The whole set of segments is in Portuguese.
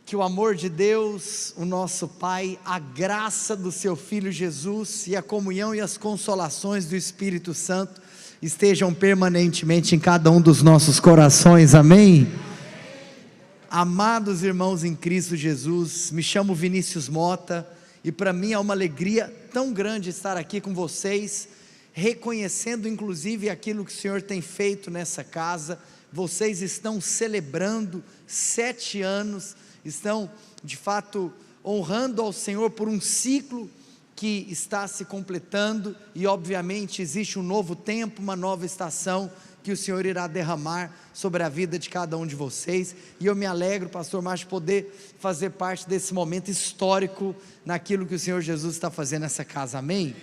Que o amor de Deus, o nosso Pai, a graça do seu Filho Jesus e a comunhão e as consolações do Espírito Santo estejam permanentemente em cada um dos nossos corações, amém? Amados irmãos em Cristo Jesus, me chamo Vinícius Mota e para mim é uma alegria tão grande estar aqui com vocês, reconhecendo inclusive aquilo que o Senhor tem feito nessa casa. Vocês estão celebrando 7 anos, estão de fato honrando ao Senhor por um ciclo que está se completando, e obviamente existe um novo tempo, uma nova estação que o Senhor irá derramar sobre a vida de cada um de vocês, e eu me alegro, pastor Márcio, poder fazer parte desse momento histórico naquilo que o Senhor Jesus está fazendo nessa casa, amém?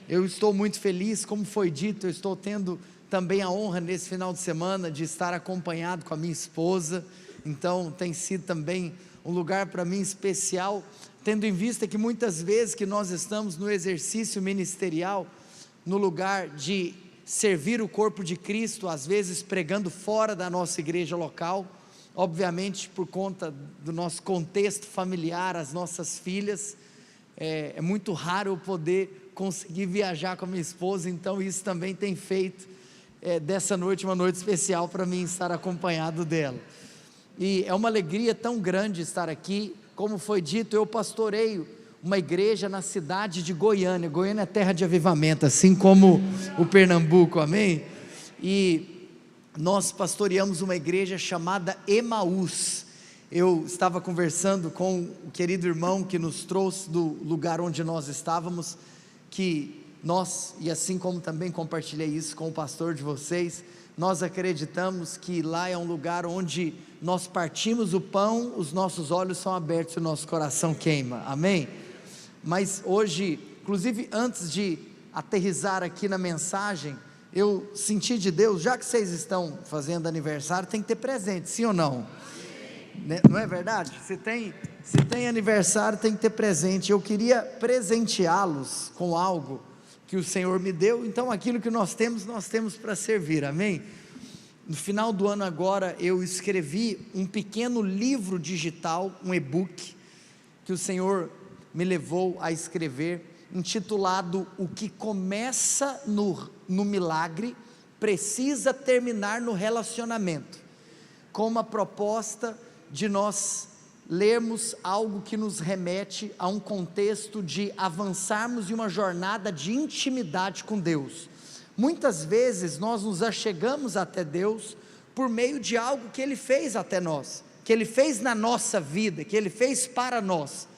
Eu estou muito feliz, como foi dito, eu estou tendo também a honra nesse final de semana de estar acompanhado com a minha esposa, então tem sido também um lugar para mim especial, tendo em vista que muitas vezes que nós estamos no exercício ministerial, no lugar de servir o corpo de Cristo, às vezes pregando fora da nossa igreja local, obviamente por conta do nosso contexto familiar, as nossas filhas, é muito raro eu poder conseguir viajar com a minha esposa, então isso também tem feito dessa noite uma noite especial para mim estar acompanhado dela, e é uma alegria tão grande estar aqui. Como foi dito, eu pastoreio uma igreja na cidade de Goiânia. Goiânia é terra de avivamento, assim como o Pernambuco, amém? E nós pastoreamos uma igreja chamada Emaús. Eu estava conversando com o querido irmão que nos trouxe do lugar onde nós estávamos, que nós, e assim como também compartilhei isso com o pastor de vocês, nós acreditamos que lá é um lugar onde nós partimos o pão, os nossos olhos são abertos e o nosso coração queima, amém? Mas hoje, inclusive antes de aterrissar aqui na mensagem, eu senti de Deus, já que vocês estão fazendo aniversário, tem que ter presente, sim ou não? Não é verdade? Se tem aniversário, tem que ter presente. Eu queria presenteá-los com algo que o Senhor me deu, então aquilo que nós temos para servir, amém? No final do ano agora, eu escrevi um pequeno livro digital, um e-book, que o Senhor me levou a escrever, intitulado O que começa no milagre, precisa terminar no relacionamento, com uma proposta de nós lermos algo que nos remete a um contexto de avançarmos em uma jornada de intimidade com Deus. Muitas vezes nós nos achegamos até Deus por meio de algo que Ele fez até nós, que Ele fez na nossa vida, que Ele fez para nós.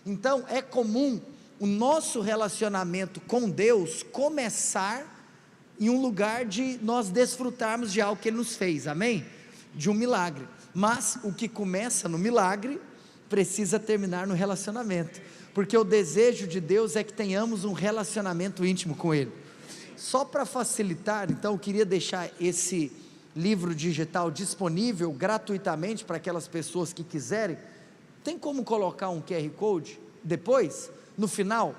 Então é comum o nosso relacionamento com Deus começar em um lugar de nós desfrutarmos de algo que Ele nos fez, amém? De um milagre. Mas o que começa no milagre precisa terminar no relacionamento, porque o desejo de Deus é que tenhamos um relacionamento íntimo com Ele. Só para facilitar, então eu queria deixar esse livro digital disponível gratuitamente para aquelas pessoas que quiserem. Tem como colocar um QR Code depois? No final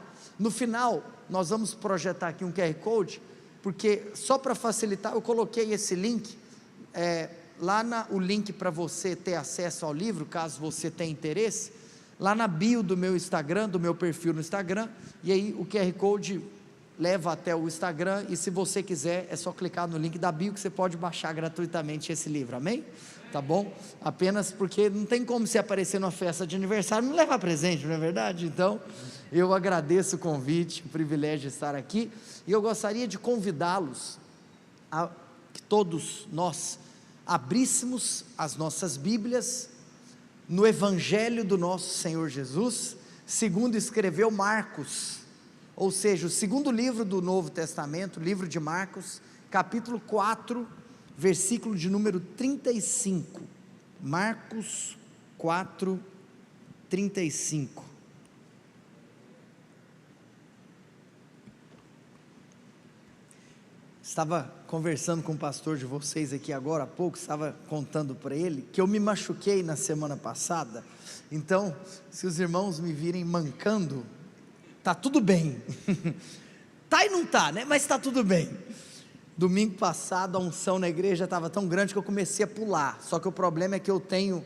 nós vamos projetar aqui um QR Code, porque só para facilitar eu coloquei esse link, o link para você ter acesso ao livro, caso você tenha interesse, lá na bio do meu Instagram, do meu perfil no Instagram, e aí o QR Code leva até o Instagram, e se você quiser, é só clicar no link da bio que você pode baixar gratuitamente esse livro, amém? Tá bom? Apenas porque não tem como se aparecer numa festa de aniversário não levar presente, não é verdade? Então, eu agradeço o convite, o privilégio de estar aqui, e eu gostaria de convidá-los a que todos nós abríssemos as nossas Bíblias no Evangelho do nosso Senhor Jesus, segundo escreveu Marcos, ou seja, o segundo livro do Novo Testamento, livro de Marcos, capítulo 4, versículo de número 35, Marcos 4, 35, estava conversando com o pastor de vocês aqui agora há pouco, estava contando para ele, que eu me machuquei na semana passada, então, se os irmãos me virem mancando, está tudo bem, está e não está, né? Mas está tudo bem. Domingo passado a unção na igreja estava tão grande que eu comecei a pular, só que o problema é que eu tenho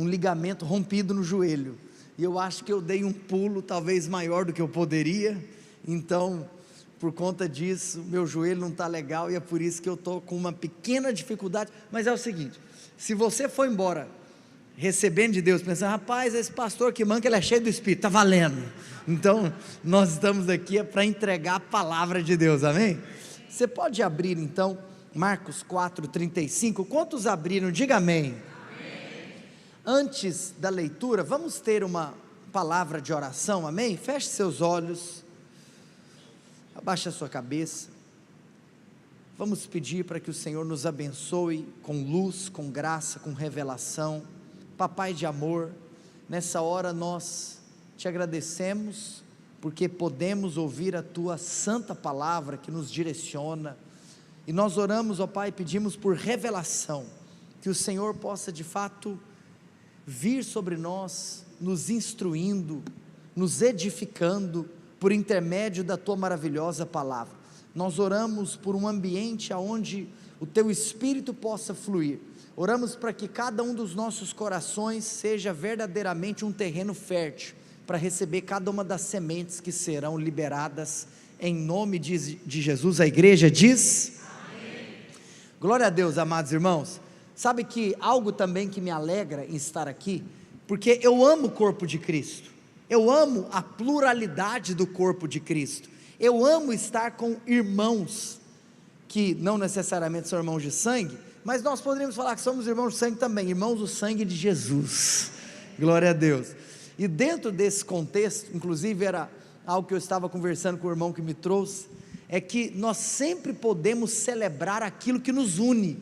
um ligamento rompido no joelho, e eu acho que eu dei um pulo talvez maior do que eu poderia, então por conta disso meu joelho não está legal, e é por isso que eu estou com uma pequena dificuldade. Mas é o seguinte, se você for embora recebendo de Deus, pensando, rapaz, esse pastor que manca, ele é cheio do Espírito, está valendo. Então nós estamos aqui para entregar a palavra de Deus, amém? Você pode abrir então Marcos 4:35, quantos abriram? Diga amém. Antes da leitura, vamos ter uma palavra de oração, amém? Feche seus olhos, abaixe a sua cabeça, vamos pedir para que o Senhor nos abençoe com luz, com graça, com revelação. Papai de amor, nessa hora nós te agradecemos, porque podemos ouvir a tua santa palavra que nos direciona, e nós oramos, ó Pai, pedimos por revelação, que o Senhor possa de fato vir sobre nós, nos instruindo, nos edificando, por intermédio da tua maravilhosa palavra. Nós oramos por um ambiente onde o teu Espírito possa fluir, oramos para que cada um dos nossos corações seja verdadeiramente um terreno fértil, para receber cada uma das sementes que serão liberadas, em nome de Jesus. A igreja diz, amém. Glória a Deus, amados irmãos. Sabe que algo também que me alegra em estar aqui, porque eu amo o corpo de Cristo, eu amo a pluralidade do corpo de Cristo, eu amo estar com irmãos, que não necessariamente são irmãos de sangue, mas nós poderíamos falar que somos irmãos de sangue também, irmãos do sangue de Jesus, glória a Deus. E dentro desse contexto, inclusive era algo que eu estava conversando com o irmão que me trouxe, é que nós sempre podemos celebrar aquilo que nos une,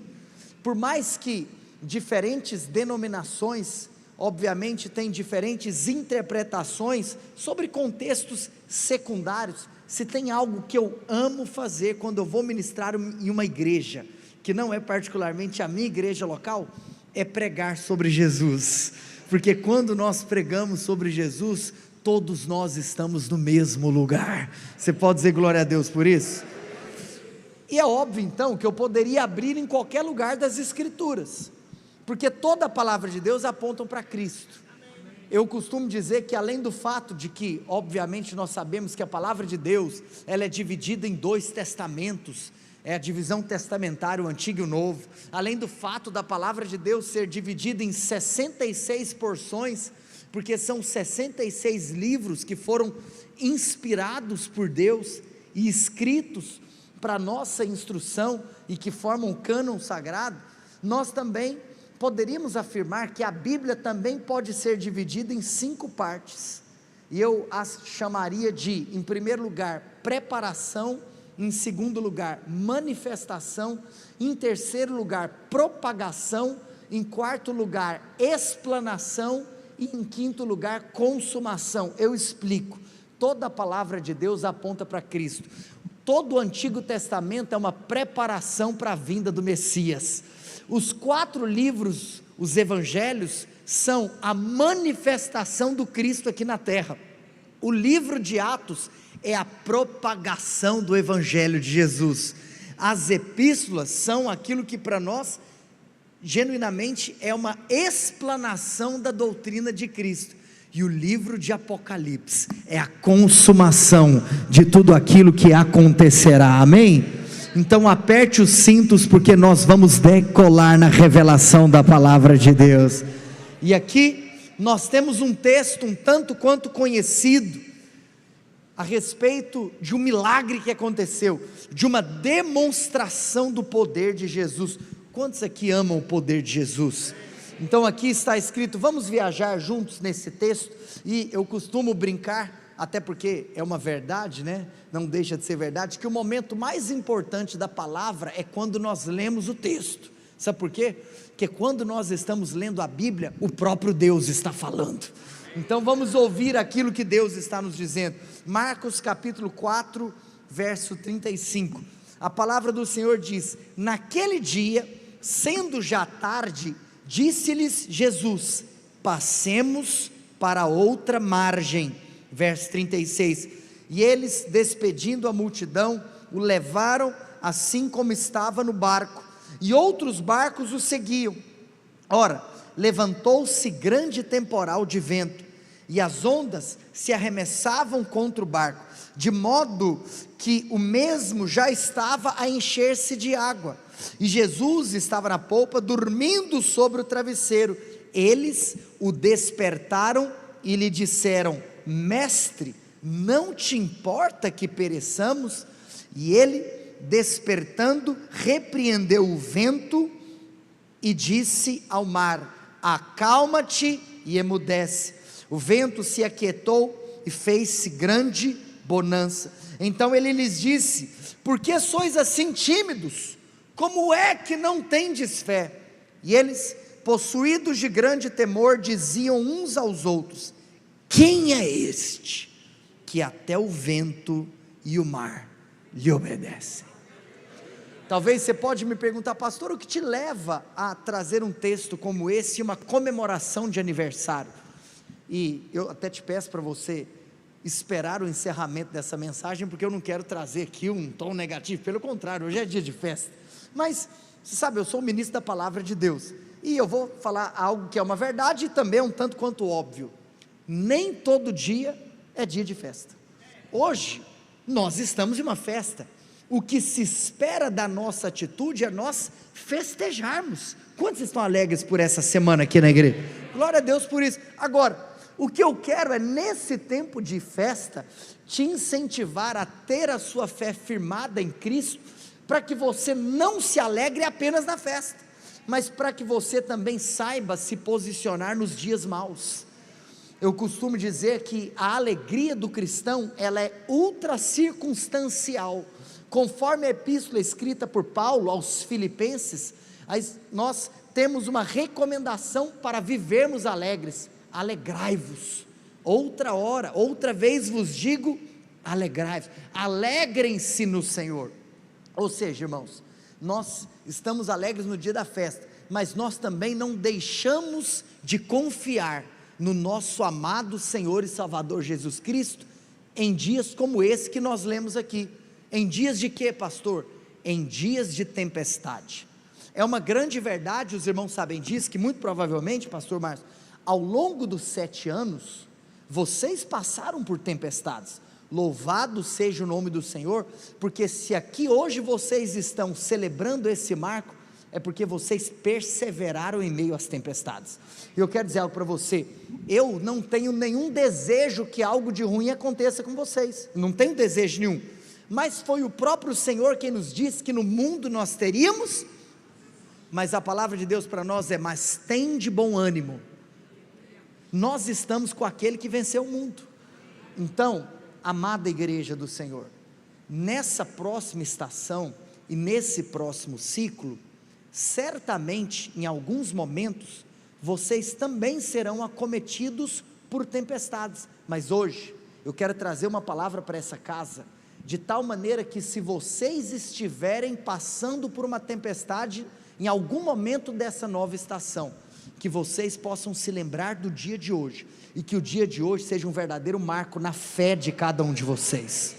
por mais que diferentes denominações, obviamente têm diferentes interpretações sobre contextos secundários, se tem algo que eu amo fazer quando eu vou ministrar em uma igreja, que não é particularmente a minha igreja local, é pregar sobre Jesus, porque quando nós pregamos sobre Jesus, todos nós estamos no mesmo lugar. Você pode dizer glória a Deus por isso? E é óbvio então que eu poderia abrir em qualquer lugar das Escrituras, porque toda a palavra de Deus aponta para Cristo. Eu costumo dizer que além do fato de que, obviamente nós sabemos que a palavra de Deus, ela é dividida em 2 testamentos, é a divisão testamentária, o Antigo e o Novo, além do fato da palavra de Deus ser dividida em 66 porções, porque são 66 livros que foram inspirados por Deus e escritos para nossa instrução e que formam o cânon sagrado, nós também poderíamos afirmar que a Bíblia também pode ser dividida em 5 partes, e eu as chamaria de, em primeiro lugar, preparação, em segundo lugar, manifestação, em terceiro lugar, propagação, em quarto lugar, explanação, e em quinto lugar, consumação. Eu explico, toda a palavra de Deus aponta para Cristo, todo o Antigo Testamento é uma preparação para a vinda do Messias, os 4 livros, os evangelhos, são a manifestação do Cristo aqui na terra, o livro de Atos é a propagação do evangelho de Jesus, as epístolas são aquilo que para nós, genuinamente é uma explanação da doutrina de Cristo, e o livro de Apocalipse é a consumação de tudo aquilo que acontecerá, amém? Então aperte os cintos, porque nós vamos decolar na revelação da palavra de Deus. E aqui nós temos um texto um tanto quanto conhecido, a respeito de um milagre que aconteceu, de uma demonstração do poder de Jesus. Quantos aqui amam o poder de Jesus? Então aqui está escrito, vamos viajar juntos nesse texto, e eu costumo brincar, até porque é uma verdade, né? Não deixa de ser verdade, que o momento mais importante da palavra é quando nós lemos o texto. Sabe por quê? Porque quando nós estamos lendo a Bíblia, o próprio Deus está falando. Então vamos ouvir aquilo que Deus está nos dizendo. Marcos capítulo 4, verso 35, a palavra do Senhor diz: naquele dia, sendo já tarde, disse-lhes Jesus: passemos para outra margem. Verso 36, e eles, despedindo a multidão, o levaram assim como estava no barco, e outros barcos o seguiam. Ora, levantou-se grande temporal de vento, e as ondas se arremessavam contra o barco, de modo que o mesmo já estava a encher-se de água, e Jesus estava na polpa, dormindo sobre o travesseiro. Eles o despertaram e lhe disseram: Mestre, não te importa que pereçamos? E ele, despertando, repreendeu o vento e disse ao mar: acalma-te e emudece. O vento se aquietou e fez-se grande bonança. Então ele lhes disse: por que sois assim tímidos? Como é que não tendes fé? E eles, possuídos de grande temor, diziam uns aos outros: quem é este que até o vento e o mar lhe obedecem? Talvez você pode me perguntar: pastor, o que te leva a trazer um texto como esse, uma comemoração de aniversário? E eu até te peço para você esperar o encerramento dessa mensagem, porque eu não quero trazer aqui um tom negativo, pelo contrário, hoje é dia de festa. Mas, você sabe, eu sou o ministro da palavra de Deus, e eu vou falar algo que é uma verdade e também é um tanto quanto óbvio. Nem todo dia é dia de festa. Hoje, nós estamos em uma festa. O que se espera da nossa atitude é nós festejarmos. Quantos estão alegres por essa semana aqui na igreja? Glória a Deus por isso. Agora, o que eu quero é, nesse tempo de festa, te incentivar a ter a sua fé firmada em Cristo, para que você não se alegre apenas na festa, mas para que você também saiba se posicionar nos dias maus. Eu costumo dizer que a alegria do cristão, ela é ultra circunstancial. Conforme a epístola escrita por Paulo aos Filipenses, nós temos uma recomendação para vivermos alegres: alegrai-vos. Outra vez vos digo, alegrai-vos, alegrem-se no Senhor. Ou seja, irmãos, nós estamos alegres no dia da festa, mas nós também não deixamos de confiar no nosso amado Senhor e Salvador Jesus Cristo, em dias como esse que nós lemos aqui. Em dias de quê, pastor? Em dias de tempestade. É uma grande verdade, os irmãos sabem disso, que muito provavelmente, pastor Márcio, ao longo dos 7 anos, vocês passaram por tempestades. Louvado seja o nome do Senhor, porque se aqui hoje vocês estão celebrando esse marco, é porque vocês perseveraram em meio às tempestades. E eu quero dizer algo para você: eu não tenho nenhum desejo que algo de ruim aconteça com vocês, não tenho desejo nenhum, mas foi o próprio Senhor quem nos disse que no mundo nós teríamos, mas a palavra de Deus para nós é: mas tem de bom ânimo, nós estamos com aquele que venceu o mundo. Então, amada igreja do Senhor, nessa próxima estação e nesse próximo ciclo, certamente em alguns momentos vocês também serão acometidos por tempestades, mas hoje eu quero trazer uma palavra para essa casa, de tal maneira que, se vocês estiverem passando por uma tempestade em algum momento dessa nova estação, que vocês possam se lembrar do dia de hoje, e que o dia de hoje seja um verdadeiro marco na fé de cada um de vocês.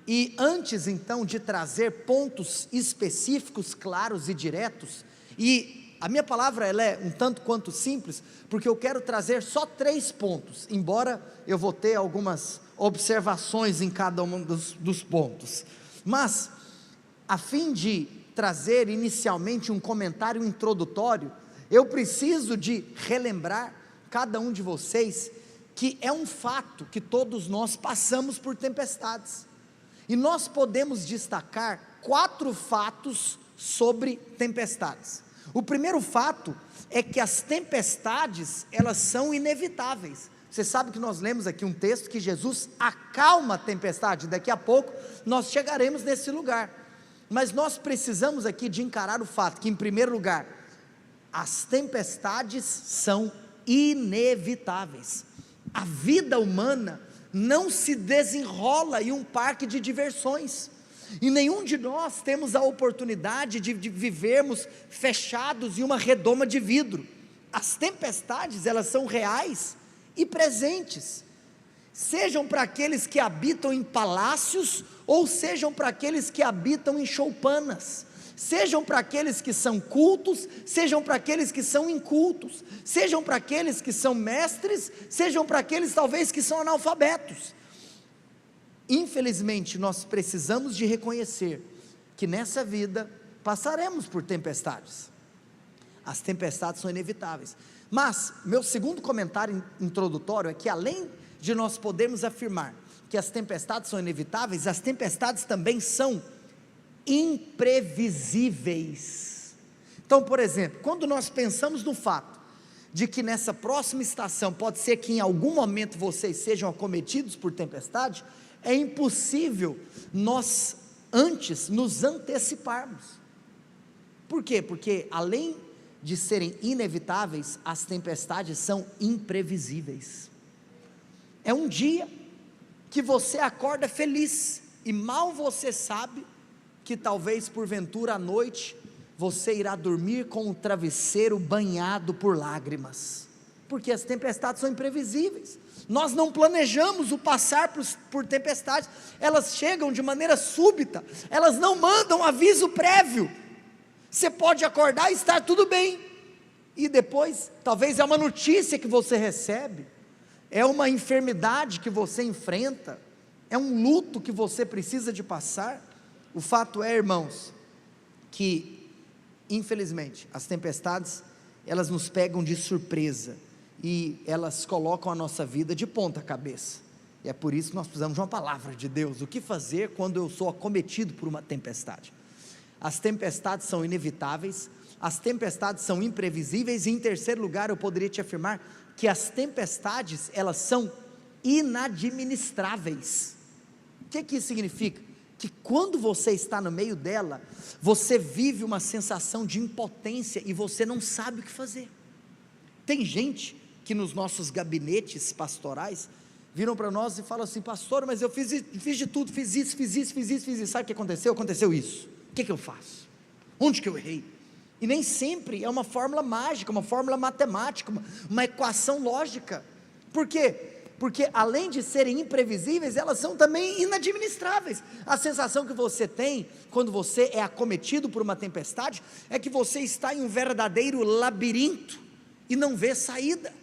E antes então de trazer pontos específicos, claros e diretos, e a minha palavra ela é um tanto quanto simples, porque eu quero trazer só 3 pontos, embora eu vou ter algumas observações em cada um dos pontos, mas a fim de trazer inicialmente um comentário introdutório, eu preciso de relembrar cada um de vocês que é um fato que todos nós passamos por tempestades, e nós podemos destacar 4 fatos sobre tempestades. O primeiro fato é que as tempestades, elas são inevitáveis. Você sabe que nós lemos aqui um texto que Jesus acalma a tempestade, daqui a pouco nós chegaremos nesse lugar, mas nós precisamos aqui de encarar o fato que, em primeiro lugar, as tempestades são inevitáveis. A vida humana não se desenrola em um parque de diversões, e nenhum de nós temos a oportunidade de vivermos fechados em uma redoma de vidro. As tempestades, elas são reais e presentes, sejam para aqueles que habitam em palácios, ou sejam para aqueles que habitam em choupanas. sejam para aqueles que são cultos, sejam para aqueles que são incultos, sejam para aqueles que são mestres, sejam para aqueles talvez que são analfabetos. Infelizmente nós precisamos de reconhecer que nessa vida passaremos por tempestades. As tempestades são inevitáveis, mas meu segundo comentário introdutório é que além de nós podermos afirmar que as tempestades são inevitáveis, as tempestades também são imprevisíveis. Então, por exemplo, quando nós pensamos no fato de que nessa próxima estação pode ser que em algum momento vocês sejam acometidos por tempestade, é impossível nós antes nos anteciparmos. Por quê? Porque além de serem inevitáveis, as tempestades são imprevisíveis. É um dia que você acorda feliz, e mal você sabe que talvez porventura à noite, você irá dormir com o travesseiro banhado por lágrimas, porque as tempestades são imprevisíveis, nós não planejamos o passar por tempestades, elas chegam de maneira súbita, elas não mandam aviso prévio, você pode acordar e estar tudo bem, e depois, talvez é uma notícia que você recebe, é uma enfermidade que você enfrenta, é um luto que você precisa de passar. O fato é, irmãos, que infelizmente as tempestades, elas nos pegam de surpresa, e elas colocam a nossa vida de ponta cabeça, e é por isso que nós precisamos de uma palavra de Deus. O que fazer quando eu sou acometido por uma tempestade? As tempestades são inevitáveis, as tempestades são imprevisíveis, e em terceiro lugar eu poderia te afirmar que as tempestades, elas são inadministráveis. O que isso significa? Que quando você está no meio dela, você vive uma sensação de impotência, e você não sabe o que fazer. Tem gente que nos nossos gabinetes pastorais, viram para nós e falam assim: pastor, mas eu fiz de tudo, fiz isso, sabe o que aconteceu? Aconteceu isso, o que eu faço? Onde que eu errei? E nem sempre é uma fórmula mágica, uma fórmula matemática, uma equação lógica. Por quê? Porque além de serem imprevisíveis, elas são também inadministráveis. A sensação que você tem, quando você é acometido por uma tempestade, é que você está em um verdadeiro labirinto, e não vê saída.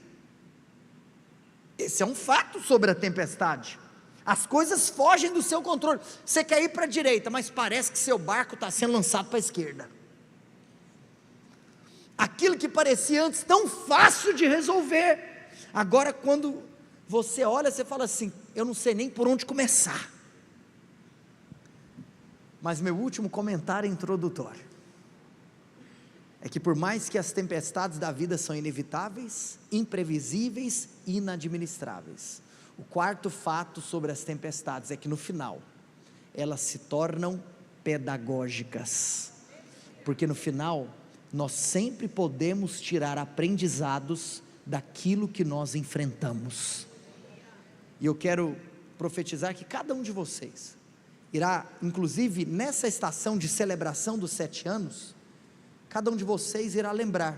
Esse é um fato sobre a tempestade, as coisas fogem do seu controle, você quer ir para a direita, mas parece que seu barco está sendo lançado para a esquerda. Aquilo que parecia antes tão fácil de resolver, agora quando você olha, você fala assim: eu não sei nem por onde começar. Mas meu último comentário introdutório é que por mais que as tempestades da vida são inevitáveis, imprevisíveis e inadministráveis, o quarto fato sobre as tempestades é que no final, elas se tornam pedagógicas, porque no final, nós sempre podemos tirar aprendizados daquilo que nós enfrentamos. E eu quero profetizar que cada um de vocês irá, inclusive nessa estação de celebração dos 7 anos, cada um de vocês irá lembrar,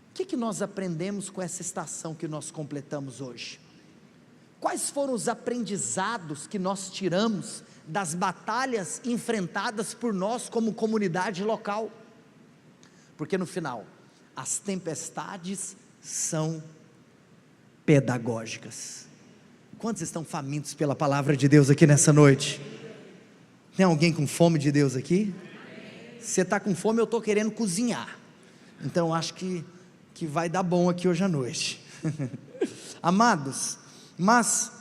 o que nós aprendemos com essa estação que nós completamos hoje? Quais foram os aprendizados que nós tiramos das batalhas enfrentadas por nós como comunidade local? Porque no final, as tempestades são pedagógicas. Quantos estão famintos pela palavra de Deus aqui nessa noite? Tem alguém com fome de Deus aqui? Se você está com fome, eu estou querendo cozinhar, então acho que vai dar bom aqui hoje à noite. Amados, mas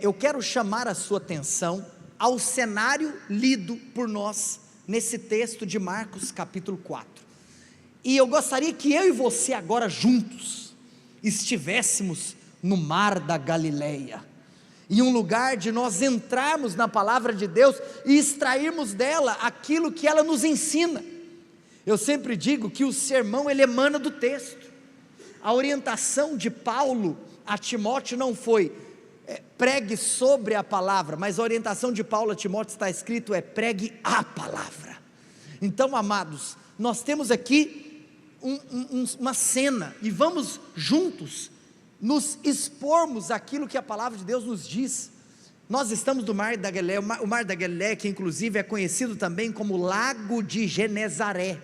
eu quero chamar a sua atenção ao cenário lido por nós nesse texto de Marcos capítulo 4, e eu gostaria que eu e você agora juntos estivéssemos no mar da Galileia, em um lugar de nós entrarmos na palavra de Deus e extrairmos dela aquilo que ela nos ensina. Eu sempre digo que o sermão ele emana do texto. A orientação de Paulo a Timóteo não foi pregue sobre a palavra, mas a orientação de Paulo a Timóteo está escrito pregue a palavra. Então, amados, nós temos aqui uma cena, e vamos juntos nos expormos aquilo que a palavra de Deus nos diz. Nós estamos no Mar da Galileia, o Mar da Galileia, que inclusive é conhecido também como Lago de Genezaré,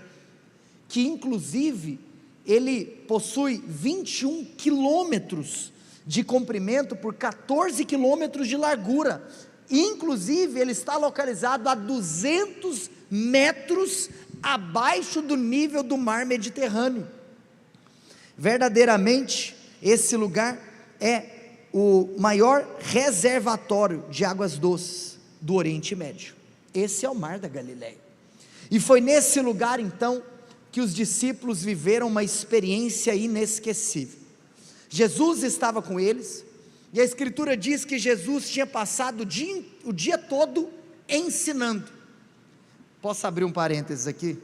que inclusive ele possui 21 quilômetros de comprimento por 14 quilômetros de largura, inclusive ele está localizado a 200 metros abaixo do nível do mar Mediterrâneo. Verdadeiramente, esse lugar é o maior reservatório de águas doces do Oriente Médio. Esse é o Mar da Galileia, e foi nesse lugar então que os discípulos viveram uma experiência inesquecível. Jesus estava com eles, e a Escritura diz que Jesus tinha passado o dia todo ensinando. Posso abrir um parênteses aqui?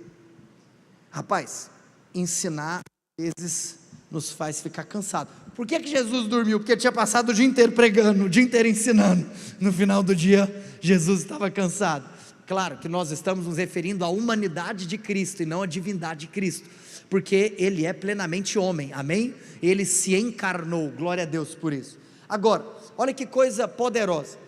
Rapaz, ensinar às vezes nos faz ficar cansado. Por que Jesus dormiu? Porque ele tinha passado o dia inteiro pregando, o dia inteiro ensinando. No final do dia, Jesus estava cansado. Claro que nós estamos nos referindo à humanidade de Cristo e não à divindade de Cristo, porque ele é plenamente homem, amém? Ele se encarnou, glória a Deus por isso. Agora, olha que coisa poderosa,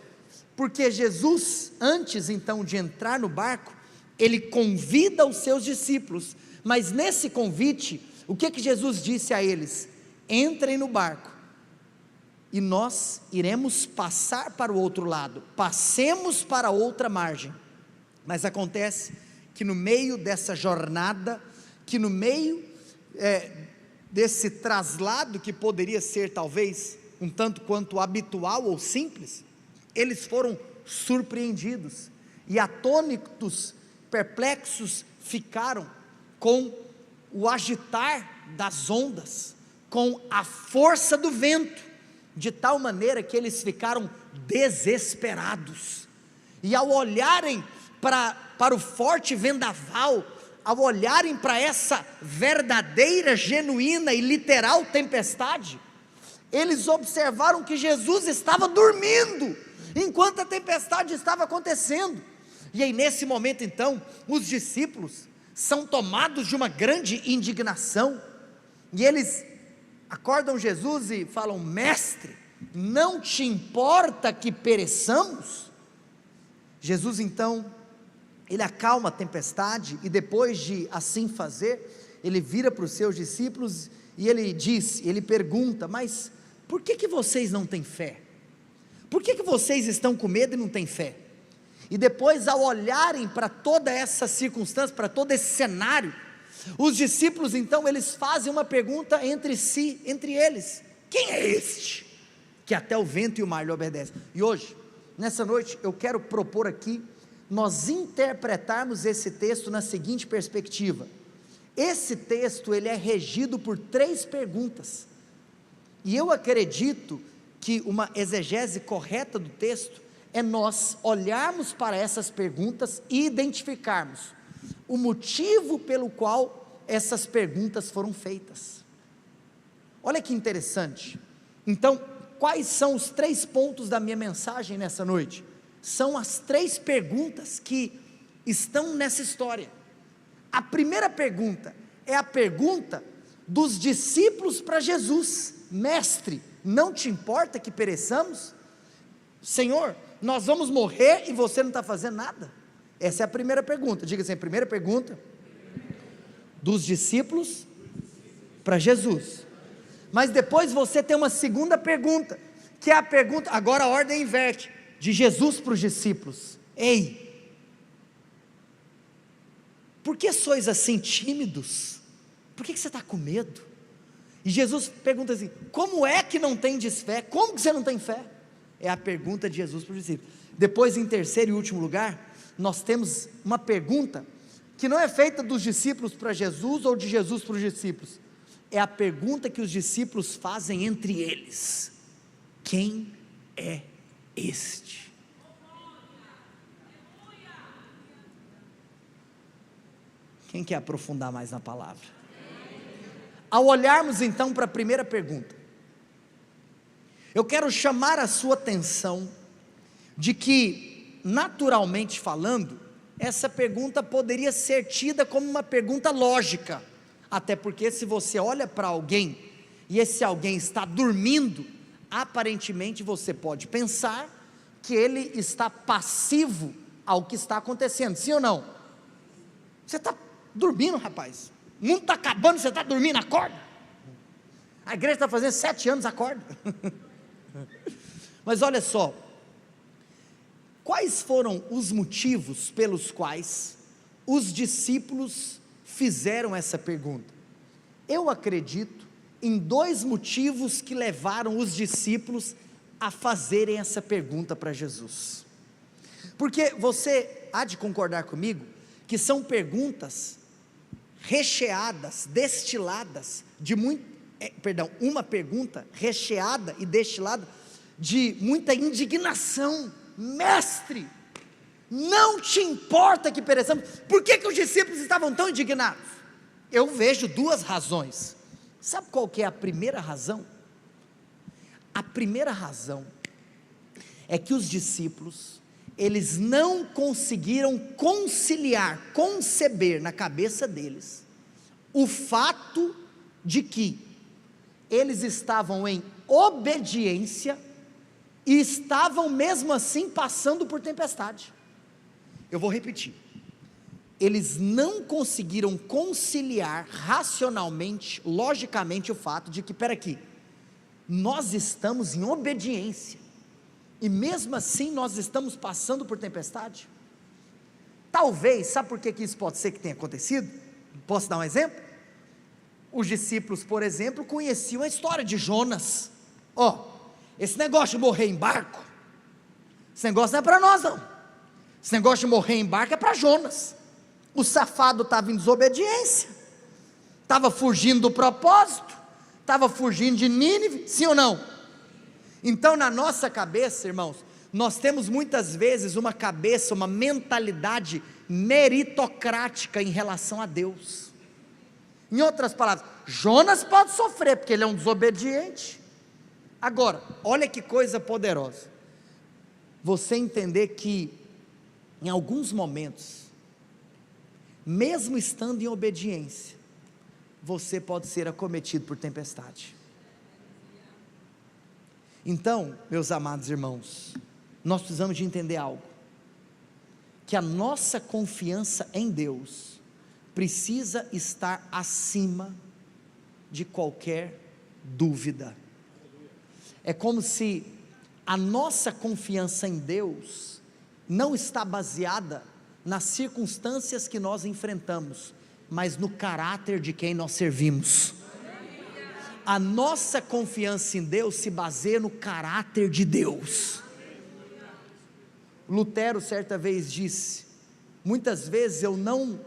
porque Jesus, antes então de entrar no barco, ele convida os seus discípulos, mas nesse convite, o que Jesus disse a eles? Entrem no barco, e nós iremos passar para o outro lado, passemos para a outra margem. Mas acontece que no meio dessa jornada, que no meio desse traslado, que poderia ser talvez um tanto quanto habitual ou simples, eles foram surpreendidos, e atônitos, perplexos ficaram com o agitar das ondas, com a força do vento, de tal maneira que eles ficaram desesperados, e ao olharem para o forte vendaval, ao olharem para essa verdadeira, genuína e literal tempestade, eles observaram que Jesus estava dormindo, enquanto a tempestade estava acontecendo. E aí nesse momento então, os discípulos são tomados de uma grande indignação, e eles acordam Jesus e falam: mestre, não te importa que pereçamos? Jesus então, ele acalma a tempestade, e depois de assim fazer, ele vira para os seus discípulos, e ele pergunta: mas por que vocês não têm fé? Por que vocês estão com medo e não têm fé? E depois, ao olharem para toda essa circunstância, para todo esse cenário, os discípulos então, eles fazem uma pergunta entre si, entre eles: quem é este, que até o vento e o mar lhe obedecem? E hoje, nessa noite, eu quero propor aqui, nós interpretarmos esse texto na seguinte perspectiva. Esse texto, ele é regido por 3 perguntas, e eu acredito que uma exegese correta do texto, é nós olharmos para essas perguntas e identificarmos o motivo pelo qual essas perguntas foram feitas. Olha que interessante. Então, quais são os 3 pontos da minha mensagem nessa noite? São as 3 perguntas que estão nessa história. A primeira pergunta é a pergunta dos discípulos para Jesus: mestre, não te importa que pereçamos? Senhor, nós vamos morrer e você não está fazendo nada? Essa é a primeira pergunta. Diga assim: a primeira pergunta dos discípulos para Jesus. Mas depois você tem uma segunda pergunta, que é a pergunta, agora a ordem inverte, de Jesus para os discípulos: ei, por que sois assim tímidos? Por que você está com medo? E Jesus pergunta assim: como é que não tendes fé? Como que você não tem fé? É a pergunta de Jesus para os discípulos. Depois, em terceiro e último lugar, nós temos uma pergunta que não é feita dos discípulos para Jesus ou de Jesus para os discípulos, é a pergunta que os discípulos fazem entre eles: quem é este? Quem quer aprofundar mais na palavra? Ao olharmos então para a primeira pergunta, eu quero chamar a sua atenção de que, naturalmente falando, essa pergunta poderia ser tida como uma pergunta lógica, até porque se você olha para alguém, e esse alguém está dormindo, aparentemente você pode pensar que ele está passivo ao que está acontecendo, sim ou não? Você está dormindo, rapaz, o mundo está acabando, você está dormindo, acorda. A igreja está fazendo 7 anos, acorda. Mas olha só, quais foram os motivos pelos quais os discípulos fizeram essa pergunta? Eu acredito em 2 motivos que levaram os discípulos a fazerem essa pergunta para Jesus. Porque você há de concordar comigo que são perguntas recheadas, destiladas de uma pergunta recheada e destilada de muita indignação. Mestre, não te importa que pereçamos? Por que os discípulos estavam tão indignados? Eu vejo 2 razões. Sabe qual que é a primeira razão? A primeira razão é que os discípulos, eles não conseguiram conceber na cabeça deles, o fato de que eles estavam em obediência, e estavam mesmo assim passando por tempestade. Eu vou repetir, eles não conseguiram conciliar racionalmente, logicamente o fato de que, espera aqui, nós estamos em obediência, e mesmo assim nós estamos passando por tempestade. Talvez, sabe por que isso pode ser que tenha acontecido? Posso dar um exemplo? Os discípulos, por exemplo, conheciam a história de Jonas. Esse negócio de morrer em barco, esse negócio não é para nós não, esse negócio de morrer em barco é para Jonas. O safado estava em desobediência, estava fugindo do propósito, estava fugindo de Nínive, sim ou não? Então na nossa cabeça, irmãos, nós temos muitas vezes uma cabeça, uma mentalidade meritocrática em relação a Deus. Em outras palavras, Jonas pode sofrer porque ele é um desobediente. Agora, olha que coisa poderosa, você entender que em alguns momentos, mesmo estando em obediência, você pode ser acometido por tempestade. Então, meus amados irmãos, nós precisamos de entender algo, que a nossa confiança em Deus precisa estar acima de qualquer dúvida. É como se a nossa confiança em Deus não está baseada nas circunstâncias que nós enfrentamos, mas no caráter de quem nós servimos. A nossa confiança em Deus se baseia no caráter de Deus. Lutero certa vez disse: muitas vezes eu não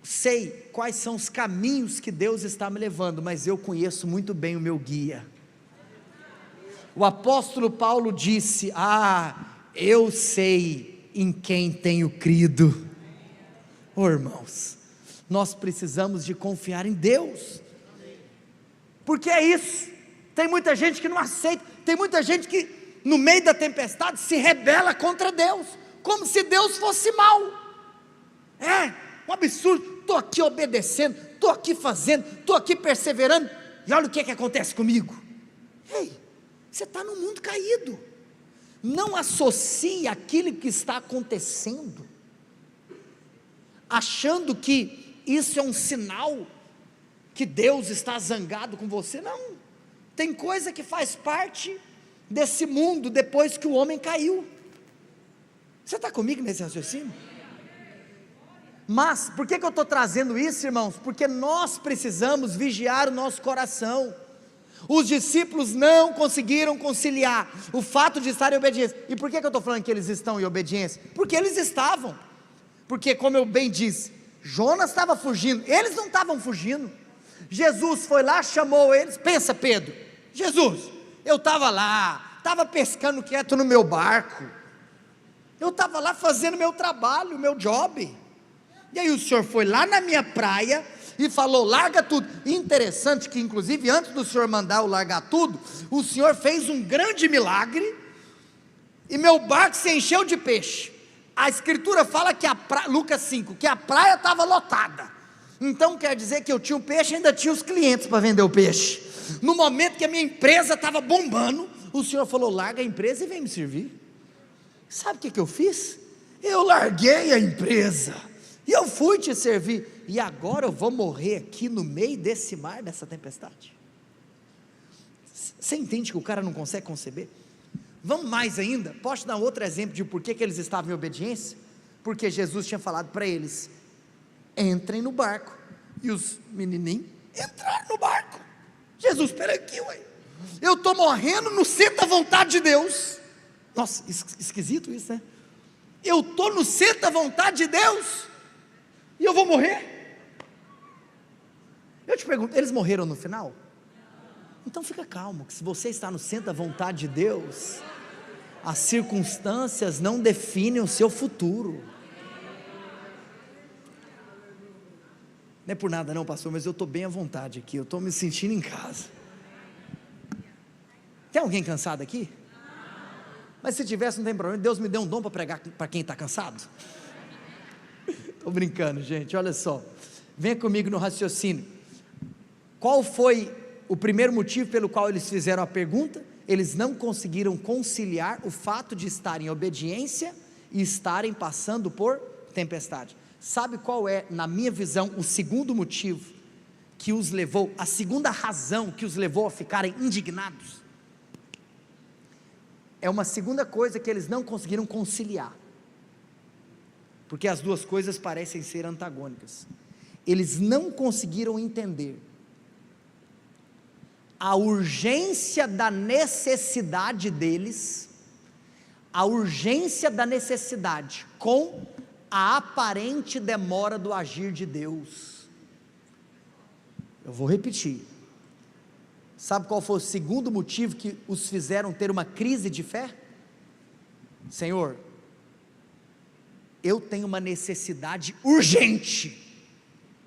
sei quais são os caminhos que Deus está me levando, mas eu conheço muito bem o meu guia. O apóstolo Paulo disse: eu sei em quem tenho crido. Irmãos, nós precisamos de confiar em Deus, porque é isso. Tem muita gente que não aceita, tem muita gente que no meio da tempestade se rebela contra Deus, como se Deus fosse mau. É um absurdo. Estou aqui obedecendo, estou aqui fazendo, estou aqui perseverando, e olha o que acontece comigo. Ei, você está no mundo caído. Não associe aquilo que está acontecendo, achando que isso é um sinal que Deus está zangado com você. Não, tem coisa que faz parte desse mundo depois que o homem caiu. Você está comigo nesse raciocínio? Mas, por que eu estou trazendo isso, irmãos? Porque nós precisamos vigiar o nosso coração. Os discípulos não conseguiram conciliar o fato de estar em obediência. E por que eu estou falando que eles estão em obediência? Porque eles estavam. Porque, como eu bem disse, Jonas estava fugindo, eles não estavam fugindo. Jesus foi lá, chamou eles. Pensa, Pedro: Jesus, eu estava lá, estava pescando quieto no meu barco, eu estava lá fazendo meu trabalho, meu job, e aí o senhor foi lá na minha praia e falou: larga tudo. Interessante que inclusive antes do senhor mandar eu largar tudo, o senhor fez um grande milagre, e meu barco se encheu de peixe. A escritura fala que Lucas 5, que a praia estava lotada, então quer dizer que eu tinha o peixe e ainda tinha os clientes para vender o peixe. No momento que a minha empresa estava bombando, o senhor falou: larga a empresa e vem me servir. sabe o que eu fiz? Eu larguei a empresa, e eu fui te servir, e agora eu vou morrer aqui no meio desse mar, dessa tempestade. Você entende que o cara não consegue conceber? Vamos mais ainda, posso dar outro exemplo de por que eles estavam em obediência? Porque Jesus tinha falado para eles, entrem no barco, e os menininhos entraram no barco. Jesus, espera aqui, ué, eu estou morrendo no centro da vontade de Deus. Nossa, esquisito isso, né? Eu estou no centro da vontade de Deus, e eu vou morrer? Eu te pergunto, eles morreram no final? Então fica calmo, que se você está no centro da vontade de Deus, as circunstâncias não definem o seu futuro. Não é por nada não, pastor, mas eu estou bem à vontade aqui, eu estou me sentindo em casa. Tem alguém cansado aqui? Mas se tivesse, não tem problema, Deus me deu um dom para pregar para quem está cansado. Estou brincando, gente, olha só, venha comigo no raciocínio. Qual foi o primeiro motivo pelo qual eles fizeram a pergunta? Eles não conseguiram conciliar o fato de estarem em obediência e estarem passando por tempestade. Sabe qual é, na minha visão, o segundo motivo que os levou, a segunda razão que os levou a ficarem indignados? É uma segunda coisa que eles não conseguiram conciliar, porque as duas coisas parecem ser antagônicas. Eles não conseguiram entender a urgência da necessidade deles, a urgência da necessidade com a aparente demora do agir de Deus. Eu vou repetir. Sabe qual foi o segundo motivo que os fizeram ter uma crise de fé? Senhor, eu tenho uma necessidade urgente,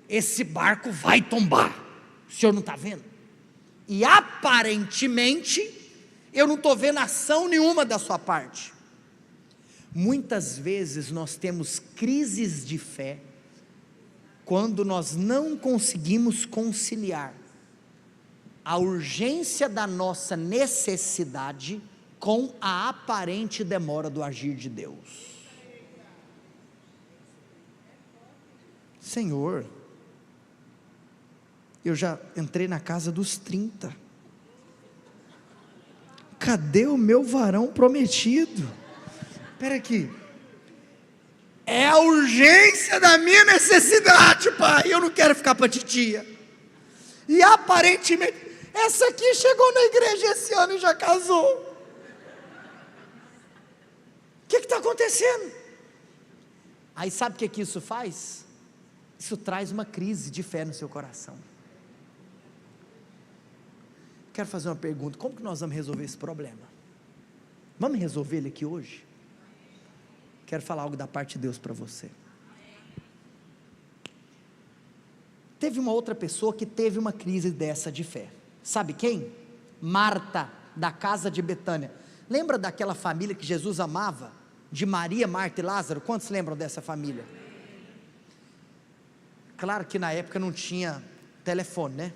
esse barco vai tombar, o Senhor não está vendo? E aparentemente, eu não estou vendo ação nenhuma da sua parte. Muitas vezes nós temos crises de fé, quando nós não conseguimos conciliar a urgência da nossa necessidade com a aparente demora do agir de Deus. Senhor, eu já entrei na casa dos 30, cadê o meu varão prometido? Espera aqui, é a urgência da minha necessidade, pai, eu não quero ficar para titia, e aparentemente, essa aqui chegou na igreja esse ano e já casou, o que está acontecendo? Aí sabe o que isso faz? Isso traz uma crise de fé no seu coração. Quero fazer uma pergunta, como que nós vamos resolver esse problema? Vamos resolver ele aqui hoje? Quero falar algo da parte de Deus para você. Teve uma outra pessoa que teve uma crise dessa de fé, sabe quem? Marta, da casa de Betânia. Lembra daquela família que Jesus amava? De Maria, Marta e Lázaro? Quantos lembram dessa família? Claro que na época não tinha telefone, né?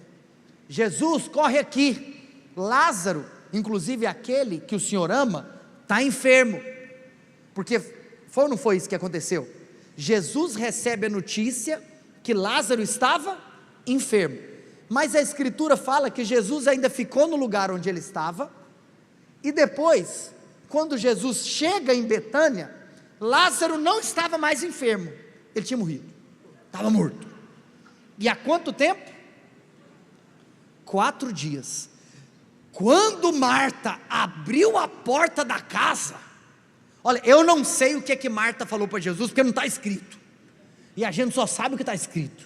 Jesus, corre aqui, Lázaro, inclusive aquele que o Senhor ama, está enfermo, porque foi ou não foi isso que aconteceu? Jesus recebe a notícia que Lázaro estava enfermo, mas a escritura fala que Jesus ainda ficou no lugar onde ele estava, e depois, quando Jesus chega em Betânia, Lázaro não estava mais enfermo, ele tinha morrido, estava morto. E há quanto tempo? 4 dias. Quando Marta abriu a porta da casa, olha, eu não sei o que Marta falou para Jesus, porque não está escrito, e a gente só sabe o que está escrito,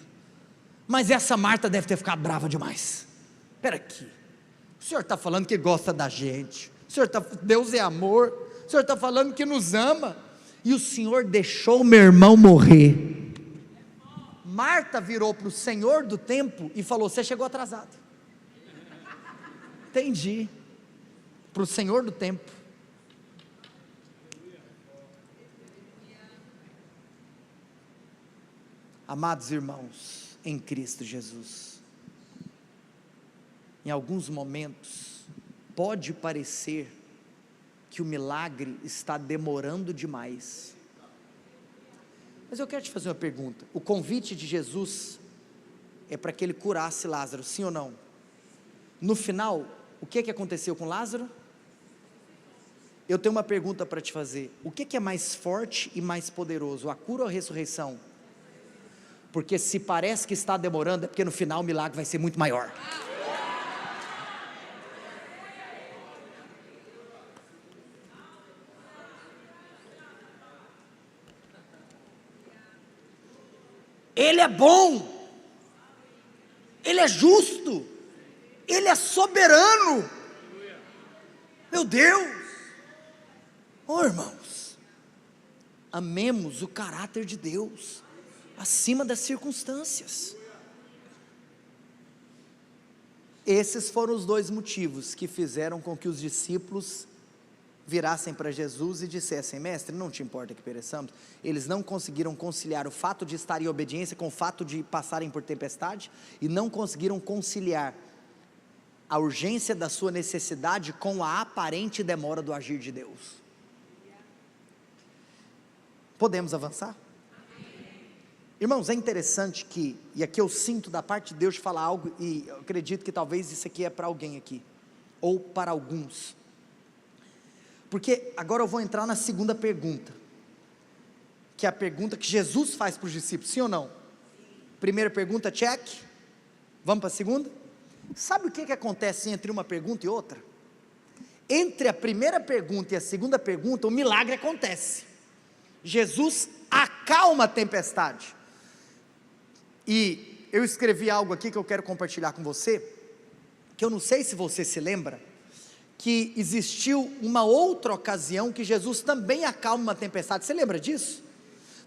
mas essa Marta deve ter ficado brava demais. Espera aqui, o Senhor está falando que gosta da gente, Deus é amor, o Senhor está falando que nos ama, e o Senhor deixou meu irmão morrer. Marta virou para o Senhor do templo e falou: você chegou atrasado. Entendi. Para o Senhor do templo. Amados irmãos em Cristo Jesus, em alguns momentos pode parecer que o milagre está demorando demais. Mas eu quero te fazer uma pergunta: o convite de Jesus é para que ele curasse Lázaro, sim ou não? No final, o que aconteceu com Lázaro? Eu tenho uma pergunta para te fazer: o que é mais forte e mais poderoso, a cura ou a ressurreição? Porque se parece que está demorando, é porque no final o milagre vai ser muito maior. Ele é bom, Ele é justo, Ele é soberano. Meu Deus! Oh, irmãos, amemos o caráter de Deus acima das circunstâncias. Esses foram os dois motivos que fizeram com que os discípulos virassem para Jesus e dissessem: mestre, não te importa que pereçamos? Eles não conseguiram conciliar o fato de estar em obediência com o fato de passarem por tempestade, e não conseguiram conciliar a urgência da sua necessidade com a aparente demora do agir de Deus. Podemos avançar? Irmãos, é interessante que, e aqui eu sinto da parte de Deus falar algo, e eu acredito que talvez isso aqui é para alguém aqui, ou para alguns, porque agora eu vou entrar na segunda pergunta, que é a pergunta que Jesus faz para os discípulos, sim ou não? Primeira pergunta, check. Vamos para a segunda? Sabe o que acontece entre uma pergunta e outra? Entre a primeira pergunta e a segunda pergunta, o milagre acontece. Jesus acalma a tempestade. E eu escrevi algo aqui que eu quero compartilhar com você, que eu não sei se você se lembra, que existiu uma outra ocasião que Jesus também acalma uma tempestade. Você lembra disso?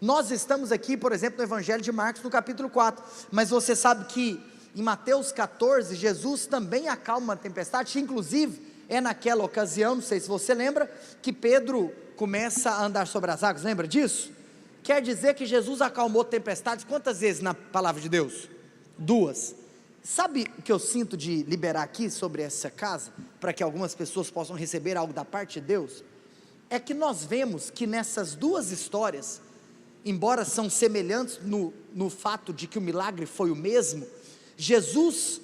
Nós estamos aqui, por exemplo, no Evangelho de Marcos, no capítulo 4, mas você sabe que em Mateus 14, Jesus também acalma uma tempestade, inclusive é naquela ocasião, não sei se você lembra, que Pedro começa a andar sobre as águas. Lembra disso? Quer dizer que Jesus acalmou tempestades quantas vezes na palavra de Deus? 2. Sabe o que eu sinto de liberar aqui sobre essa casa, para que algumas pessoas possam receber algo da parte de Deus? É que nós vemos que nessas duas histórias, embora são semelhantes no fato de que o milagre foi o mesmo, Jesus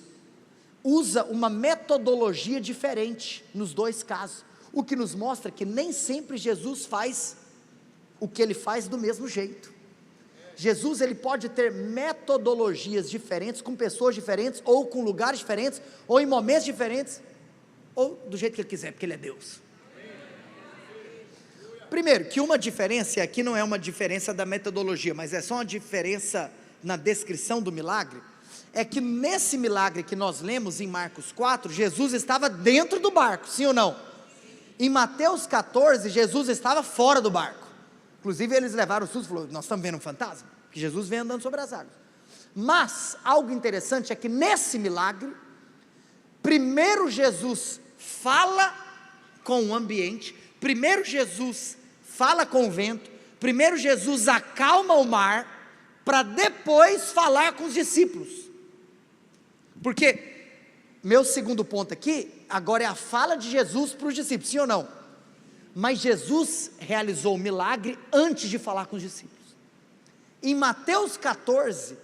usa uma metodologia diferente nos dois casos, o que nos mostra que nem sempre Jesus faz o que ele faz do mesmo jeito. Jesus, ele pode ter metodologias diferentes, com pessoas diferentes, ou com lugares diferentes, ou em momentos diferentes, ou do jeito que ele quiser, porque ele é Deus. Primeiro, que uma diferença, e aqui não é uma diferença da metodologia, mas é só uma diferença na descrição do milagre, é que nesse milagre que nós lemos em Marcos 4, Jesus estava dentro do barco, sim ou não? Em Mateus 14, Jesus estava fora do barco. Inclusive eles levaram o susto e falaram: nós estamos vendo um fantasma, que Jesus vem andando sobre as águas. Mas algo interessante é que nesse milagre, primeiro Jesus fala com o ambiente, primeiro Jesus fala com o vento, primeiro Jesus acalma o mar, para depois falar com os discípulos. Porque meu segundo ponto aqui, agora é a fala de Jesus para os discípulos, sim ou não? Mas Jesus realizou o milagre antes de falar com os discípulos. Em Mateus 14,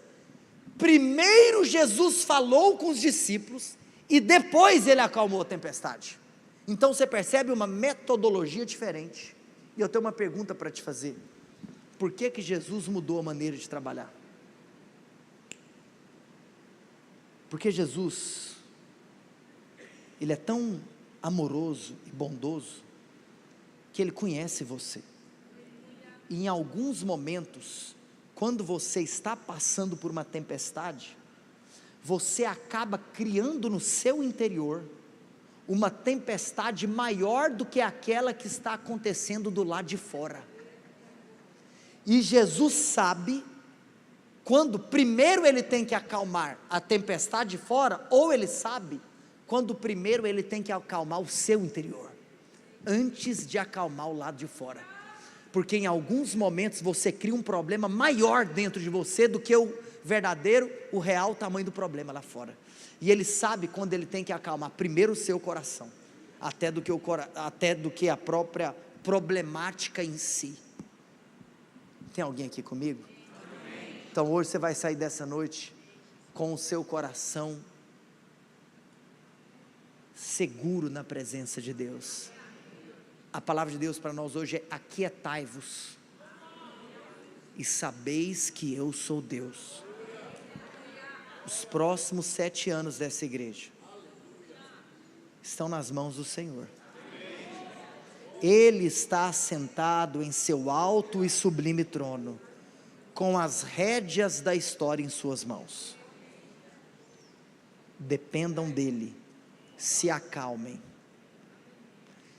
primeiro Jesus falou com os discípulos, e depois ele acalmou a tempestade. Então você percebe uma metodologia diferente. E eu tenho uma pergunta para te fazer: por que Jesus mudou a maneira de trabalhar? Porque Jesus, ele é tão amoroso e bondoso, que ele conhece você, e em alguns momentos, quando você está passando por uma tempestade, você acaba criando no seu interior uma tempestade maior do que aquela que está acontecendo do lado de fora. E Jesus sabe quando primeiro ele tem que acalmar a tempestade de fora, ou ele sabe quando primeiro ele tem que acalmar o seu interior, antes de acalmar o lado de fora. Porque em alguns momentos você cria um problema maior dentro de você do que o verdadeiro, o real tamanho do problema lá fora. E ele sabe quando ele tem que acalmar primeiro o seu coração, até do que a própria problemática em si. Tem alguém aqui comigo? Então hoje você vai sair dessa noite com o seu coração seguro na presença de Deus. A palavra de Deus para nós hoje é: aquietai-vos e sabeis que eu sou Deus. Os próximos 7 anos dessa igreja estão nas mãos do Senhor. Ele está assentado em seu alto e sublime trono, com as rédeas da história em suas mãos. Dependam dele, se acalmem.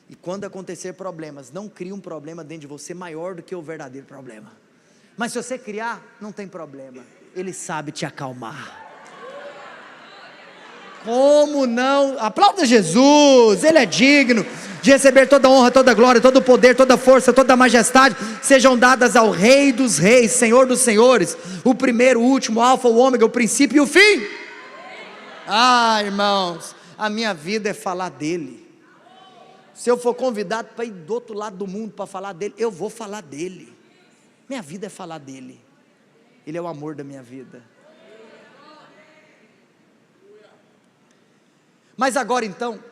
E quando acontecer problemas, não crie um problema dentro de você maior do que o verdadeiro problema. Mas se você criar, não tem problema, ele sabe te acalmar. Como não? Aplauda Jesus, ele é digno de receber toda a honra, toda a glória, todo o poder, toda a força, toda a majestade, sejam dadas ao Rei dos Reis, Senhor dos Senhores, o primeiro, o último, o alfa, o ômega, o princípio e o fim. Irmãos, a minha vida é falar dele. Se eu for convidado para ir do outro lado do mundo para falar dele, eu vou falar dele. Minha vida é falar dele. Ele é o amor da minha vida. Mas agora então,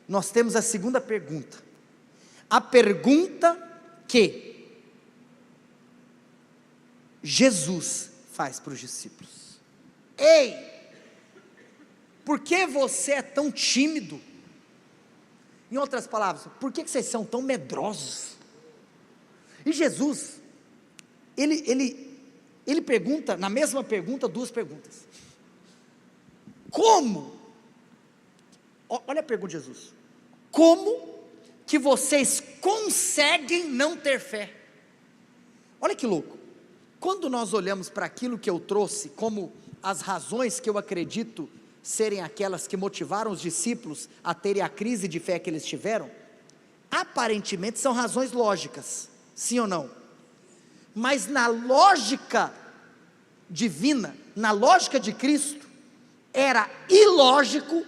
nós temos a segunda pergunta. A pergunta que Jesus faz para os discípulos: ei, por que você é tão tímido? Em outras palavras, por que vocês são tão medrosos? E Jesus, ele pergunta, na mesma pergunta, 2 perguntas. Como? Olha a pergunta de Jesus: como que vocês conseguem não ter fé? Olha que louco. Quando nós olhamos para aquilo que eu trouxe como as razões que eu acredito serem aquelas que motivaram os discípulos a terem a crise de fé que eles tiveram, aparentemente são razões lógicas, sim ou não? Mas na lógica divina, na lógica de Cristo, era ilógico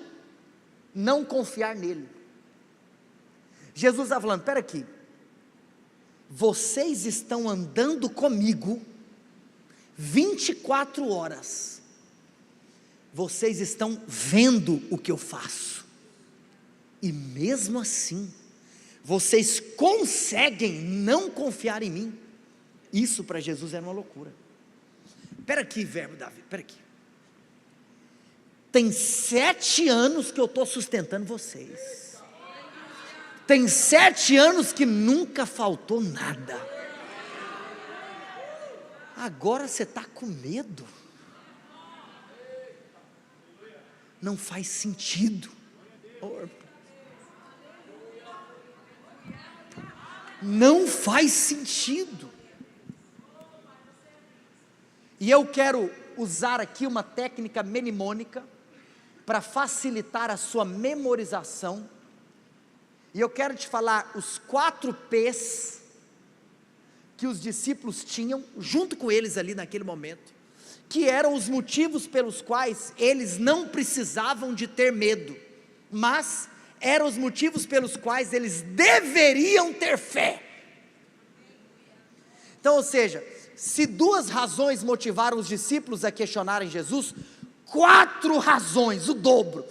não confiar nele. Jesus está falando: espera aqui, vocês estão andando comigo 24 horas, vocês estão vendo o que eu faço, e mesmo assim, vocês conseguem não confiar em mim. Isso para Jesus era uma loucura. Espera aqui, verbo Davi, espera aqui. Tem 7 anos que eu estou sustentando vocês. Tem 7 anos que nunca faltou nada. Agora você está com medo? Não faz sentido. Não faz sentido. E eu quero usar aqui uma técnica mnemônica para facilitar a sua memorização. E eu quero te falar os 4 P's que os discípulos tinham junto com eles ali naquele momento, que eram os motivos pelos quais eles não precisavam de ter medo, mas eram os motivos pelos quais eles deveriam ter fé. Então, ou seja, se 2 razões motivaram os discípulos a questionarem Jesus, 4 razões, o dobro,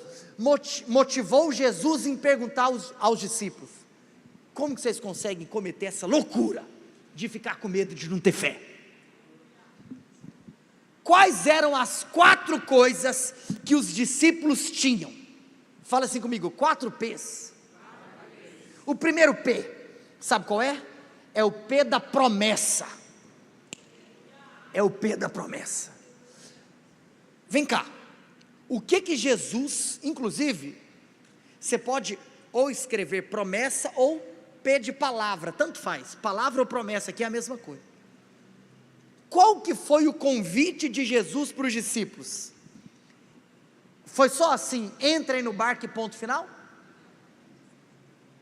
motivou Jesus em perguntar aos discípulos: como que vocês conseguem cometer essa loucura de ficar com medo de não ter fé? Quais eram as 4 coisas que os discípulos tinham? Fala assim comigo: 4 P's. O primeiro P, sabe qual é? É o P da promessa. É o P da promessa. Vem cá, o que Jesus, inclusive, você pode ou escrever promessa ou P de palavra, tanto faz, palavra ou promessa, aqui é a mesma coisa. Qual que foi o convite de Jesus para os discípulos? Foi só assim: entrem no barco e ponto final?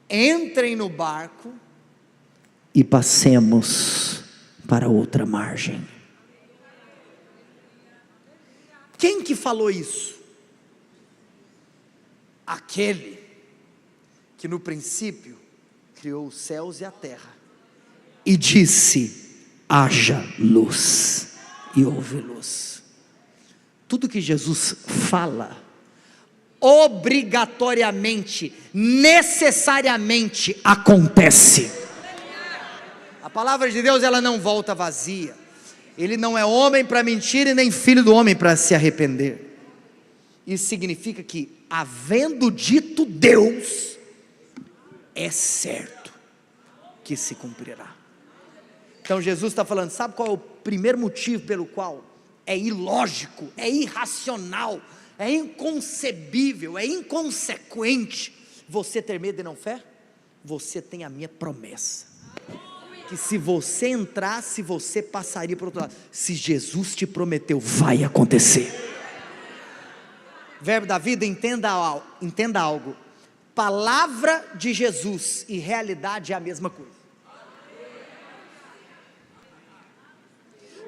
Entrem no barco e passemos para outra margem. Quem que falou isso? Aquele que no princípio criou os céus e a terra, e disse: haja luz, e houve luz. Tudo que Jesus fala, obrigatoriamente, necessariamente acontece. A palavra de Deus, ela não volta vazia. Ele não é homem para mentir e nem filho do homem para se arrepender. Isso significa que, havendo dito Deus, é certo que se cumprirá. Então Jesus está falando, sabe qual é o primeiro motivo pelo qual é ilógico, é irracional, é inconcebível, é inconsequente você ter medo e não fé? Você tem a minha promessa, que se você entrasse, você passaria para o outro lado. Se Jesus te prometeu, vai acontecer. Verbo da vida, entenda algo. Palavra de Jesus e realidade é a mesma coisa.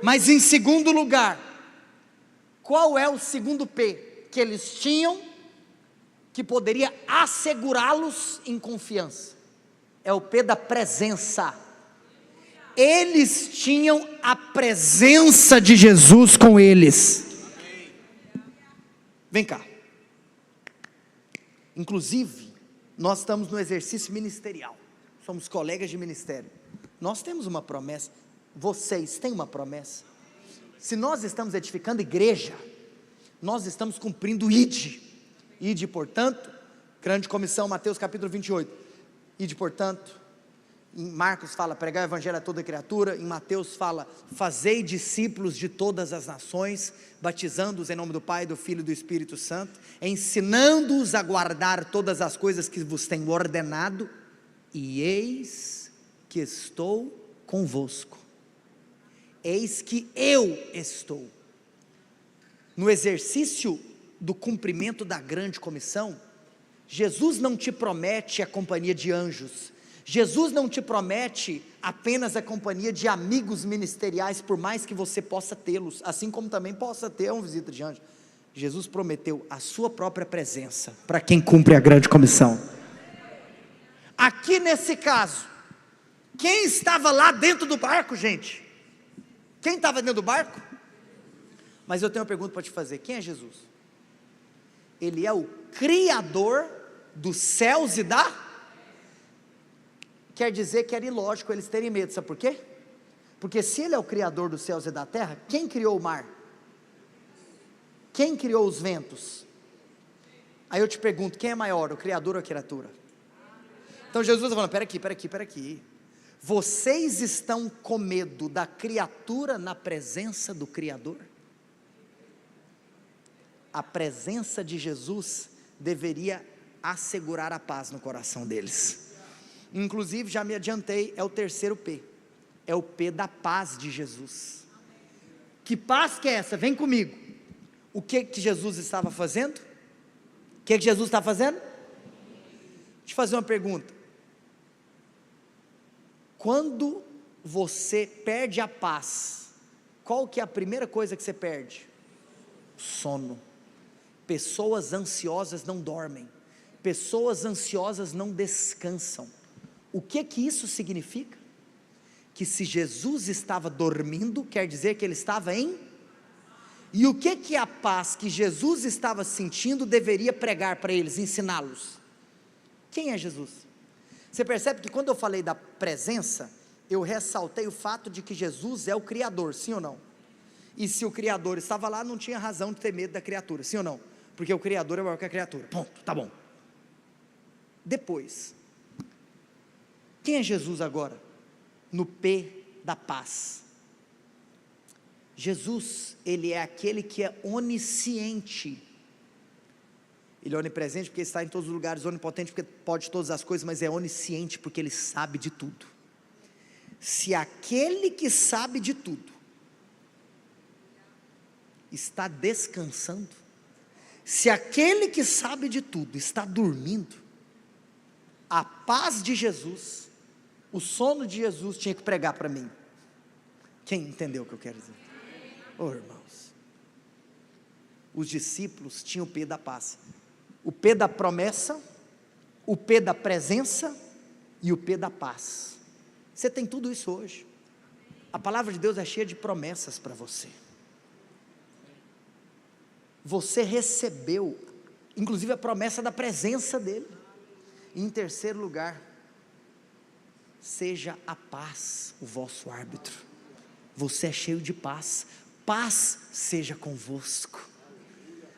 Mas em segundo lugar, qual é o segundo P que eles tinham, que poderia assegurá-los em confiança? É o P da presença. Eles tinham a presença de Jesus com eles. Vem cá. Inclusive, nós estamos no exercício ministerial, somos colegas de ministério. Nós temos uma promessa. Vocês têm uma promessa. Se nós estamos edificando igreja, nós estamos cumprindo o ide. Ide, portanto, grande comissão, Mateus capítulo 28. Ide, portanto, em Marcos fala, pregar o evangelho a toda criatura. Em Mateus fala, fazei discípulos de todas as nações, batizando-os em nome do Pai, do Filho e do Espírito Santo, ensinando-os a guardar todas as coisas que vos tenho ordenado, e eis que estou convosco. Eis que eu estou. No exercício do cumprimento da grande comissão, Jesus não te promete a companhia de anjos, Jesus não te promete apenas a companhia de amigos ministeriais, por mais que você possa tê-los, assim como também possa ter uma visita de anjo. Jesus prometeu a sua própria presença, para quem cumpre a grande comissão. Aqui nesse caso, quem estava lá dentro do barco, gente? Quem estava dentro do barco? Mas eu tenho uma pergunta para te fazer, quem é Jesus? Ele é o Criador dos céus e da... Quer dizer que era ilógico eles terem medo, sabe por quê? Porque se ele é o Criador dos céus e da terra, quem criou o mar? Quem criou os ventos? Aí eu te pergunto, quem é maior, o Criador ou a criatura? Então Jesus está falando, espera aqui, vocês estão com medo da criatura na presença do Criador? A presença de Jesus deveria assegurar a paz no coração deles. Inclusive, já me adiantei, é o terceiro P, é o P da paz de Jesus. Que paz que é essa? Vem comigo. O que Jesus estava fazendo? O que Jesus está fazendo? Deixa eu fazer uma pergunta. Quando você perde a paz, qual que é a primeira coisa que você perde? Sono. Pessoas ansiosas não dormem, pessoas ansiosas não descansam. O que isso significa? Que se Jesus estava dormindo, quer dizer que ele estava em... E o que a paz que Jesus estava sentindo deveria pregar para eles, ensiná-los? Quem é Jesus? Você percebe que quando eu falei da presença, eu ressaltei o fato de que Jesus é o Criador, sim ou não? E se o Criador estava lá, não tinha razão de ter medo da criatura, sim ou não? Porque o Criador é maior que a criatura, ponto, tá bom. Depois, quem é Jesus agora? No P da paz. Jesus, ele é aquele que é onisciente. Ele é onipresente porque está em todos os lugares, onipotente porque pode todas as coisas, mas é onisciente porque ele sabe de tudo. Se aquele que sabe de tudo está descansando, se aquele que sabe de tudo está dormindo, a paz de Jesus, o sono de Jesus tinha que pregar para mim. Quem entendeu o que eu quero dizer? Oh, irmãos, os discípulos tinham o P da paz, o P da promessa, o P da presença e o P da paz. Você tem tudo isso hoje. A palavra de Deus é cheia de promessas para você. Você recebeu, inclusive, a promessa da presença dEle. E em terceiro lugar, seja a paz o vosso árbitro. Você é cheio de paz. Paz seja convosco.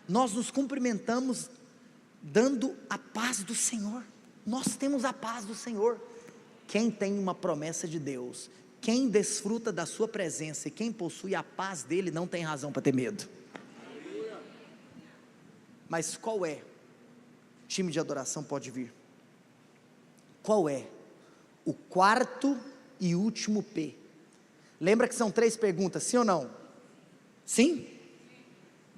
Nós nos cumprimentamos dando a paz do Senhor. Nós temos a paz do Senhor. Quem tem uma promessa de Deus, quem desfruta da sua presença e quem possui a paz dele, não tem razão para ter medo. Mas qual é? Time de adoração pode vir. Qual é o quarto e último P? Lembra que são 3 perguntas, sim ou não? Sim?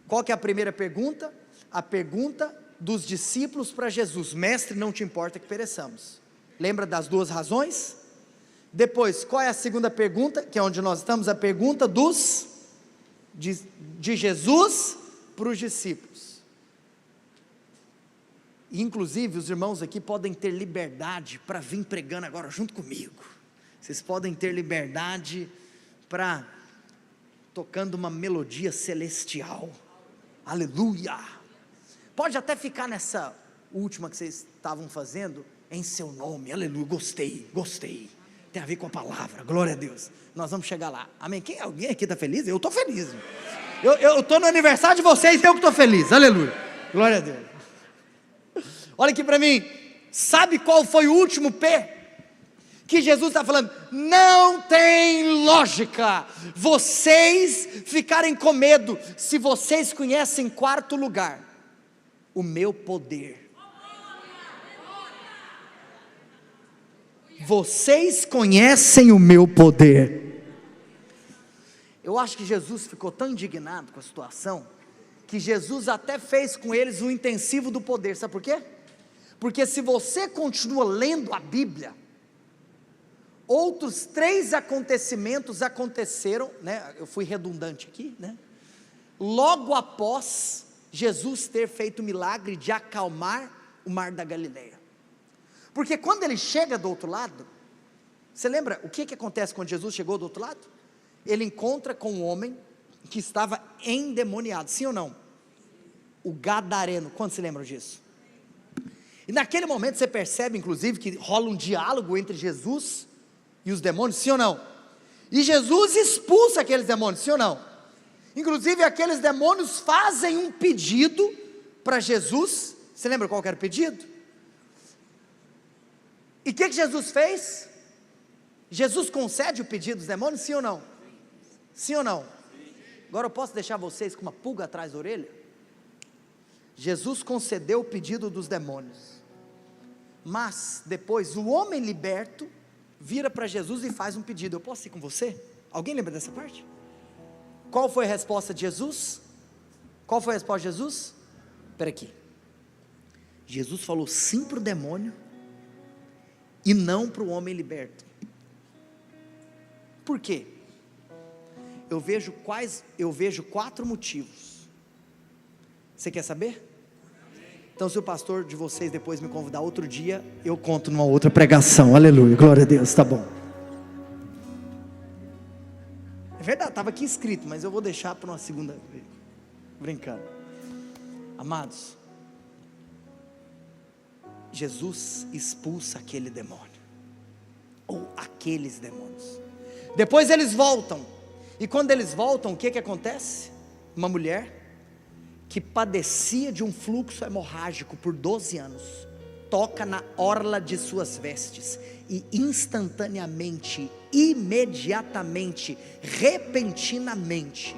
Qual que é a primeira pergunta? A pergunta dos discípulos para Jesus: mestre, não te importa que pereçamos. Lembra das 2 razões? Depois, qual é a segunda pergunta? Que é onde nós estamos, a pergunta de Jesus para os discípulos. E inclusive os irmãos aqui podem ter liberdade para vir pregando agora junto comigo. Vocês podem ter liberdade para tocando uma melodia celestial. Aleluia! Pode até ficar nessa última que vocês estavam fazendo, em seu nome. Aleluia, gostei. Tem a ver com a palavra, glória a Deus. Nós vamos chegar lá, amém? Alguém aqui está feliz? Eu estou feliz. Eu estou no aniversário de vocês, eu que estou feliz, aleluia, glória a Deus. Olha aqui para mim, sabe qual foi o último P? Que Jesus está falando, não tem lógica vocês ficarem com medo, se vocês conhecem, em quarto lugar, o meu poder. Vocês conhecem o meu poder. Eu acho que Jesus ficou tão indignado com a situação, que Jesus até fez com eles um intensivo do poder. Sabe por quê? Porque se você continua lendo a Bíblia, outros 3 acontecimentos aconteceram, né? Eu fui redundante aqui, né? Logo após Jesus ter feito o milagre de acalmar o mar da Galileia. Porque quando ele chega do outro lado, você lembra o que acontece quando Jesus chegou do outro lado? Ele encontra com um homem que estava endemoniado, sim ou não? O gadareno, quantos se lembram disso? E naquele momento você percebe inclusive que rola um diálogo entre Jesus e os demônios, sim ou não? E Jesus expulsa aqueles demônios, sim ou não? Inclusive aqueles demônios fazem um pedido para Jesus. Você lembra qual que era o pedido? E o que Jesus fez? Jesus concede o pedido dos demônios, sim ou não? Sim ou não? Agora eu posso deixar vocês com uma pulga atrás da orelha? Jesus concedeu o pedido dos demônios, mas depois o homem liberto vira para Jesus e faz um pedido. Eu posso ir com você? Alguém lembra dessa parte? Qual foi a resposta de Jesus? Qual foi a resposta de Jesus? Espera aqui. Jesus falou sim para o demônio e não para o homem liberto. Por quê? Eu vejo 4 motivos. Você quer saber? Então se o pastor de vocês depois me convidar outro dia, eu conto numa outra pregação. Aleluia, glória a Deus, tá bom. É verdade, estava aqui escrito, mas eu vou deixar para uma segunda vez. Brincando. Amados, Jesus expulsa aquele demônio, ou aqueles demônios. Depois eles voltam, e quando eles voltam, o que acontece? Uma mulher que padecia de um fluxo hemorrágico por 12 anos, toca na orla de suas vestes, e instantaneamente, imediatamente, repentinamente,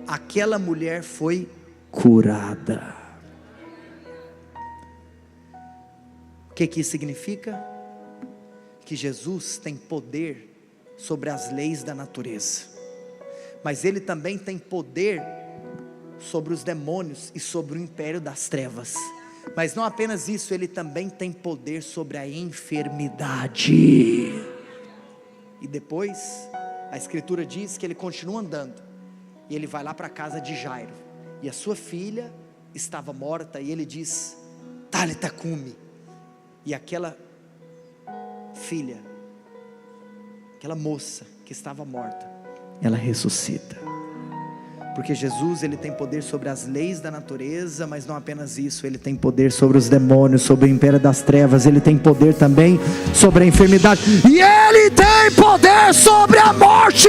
aquela mulher foi curada. O que isso significa? Que Jesus tem poder sobre as leis da natureza, mas Ele também tem poder sobre os demônios e sobre o império das trevas. Mas não apenas isso, Ele também tem poder sobre a enfermidade. E depois a escritura diz que Ele continua andando, e Ele vai lá para a casa de Jairo, e a sua filha estava morta, e Ele diz: Talitha cumi. E aquela filha, aquela moça que estava morta, ela ressuscita. Porque Jesus, ele tem poder sobre as leis da natureza, mas não apenas isso, ele tem poder sobre os demônios, sobre o império das trevas, ele tem poder também sobre a enfermidade, e ele tem poder sobre a morte.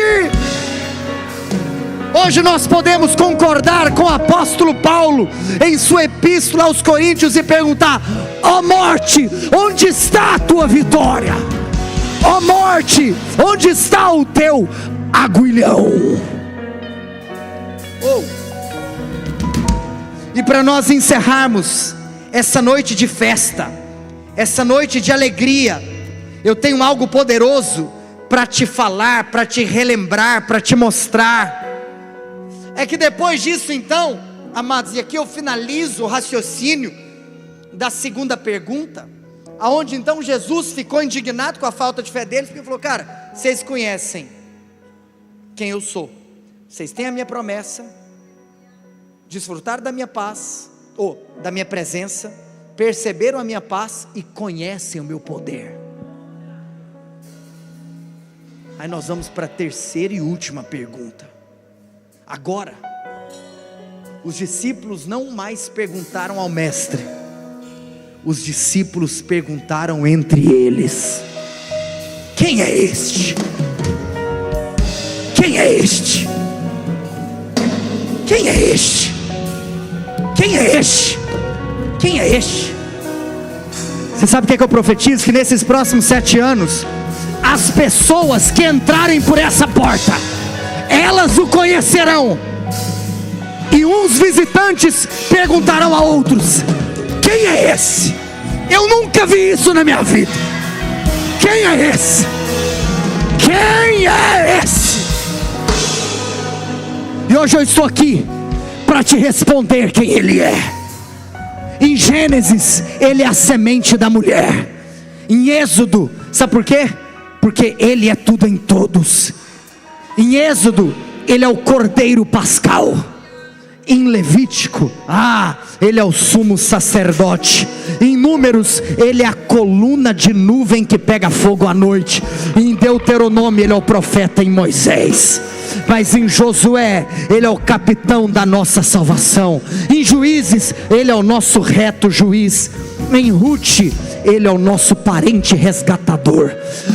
Hoje nós podemos concordar com o apóstolo Paulo em sua epístola aos Coríntios e perguntar: ó morte, onde está a tua vitória? Ó morte, onde está o teu aguilhão? E para nós encerrarmos essa noite de festa, essa noite de alegria, eu tenho algo poderoso para te falar, para te relembrar, para te mostrar. É que depois disso então, amados, e aqui eu finalizo o raciocínio da segunda pergunta, aonde então Jesus ficou indignado com a falta de fé deles, porque falou: cara, vocês conhecem quem eu sou, vocês têm a minha promessa, desfrutaram da minha paz, ou da minha presença, perceberam a minha paz e conhecem o meu poder. Aí nós vamos para a terceira e última pergunta. Agora, os discípulos não mais perguntaram ao mestre, os discípulos perguntaram entre eles: quem é este? Quem é este? Quem é este? Quem é este? Quem é este? Você sabe o que eu profetizo? Que nesses próximos 7 anos, as pessoas que entrarem por essa porta, elas o conhecerão, e uns visitantes perguntarão a outros: quem é esse? Eu nunca vi isso na minha vida. Quem é esse? Quem é esse? E hoje eu estou aqui para te responder quem ele é. Em Gênesis, ele é a semente da mulher. Em Êxodo, sabe por quê? Porque ele é tudo em todos. Em Êxodo, ele é o cordeiro pascal. Em Levítico, ele é o sumo sacerdote. Em Números, ele é a coluna de nuvem que pega fogo à noite. Em Deuteronômio, ele é o profeta em Moisés. Mas em Josué, ele é o capitão da nossa salvação. Em Juízes, ele é o nosso reto juiz. Em Ruth, ele é o nosso parente resgatador.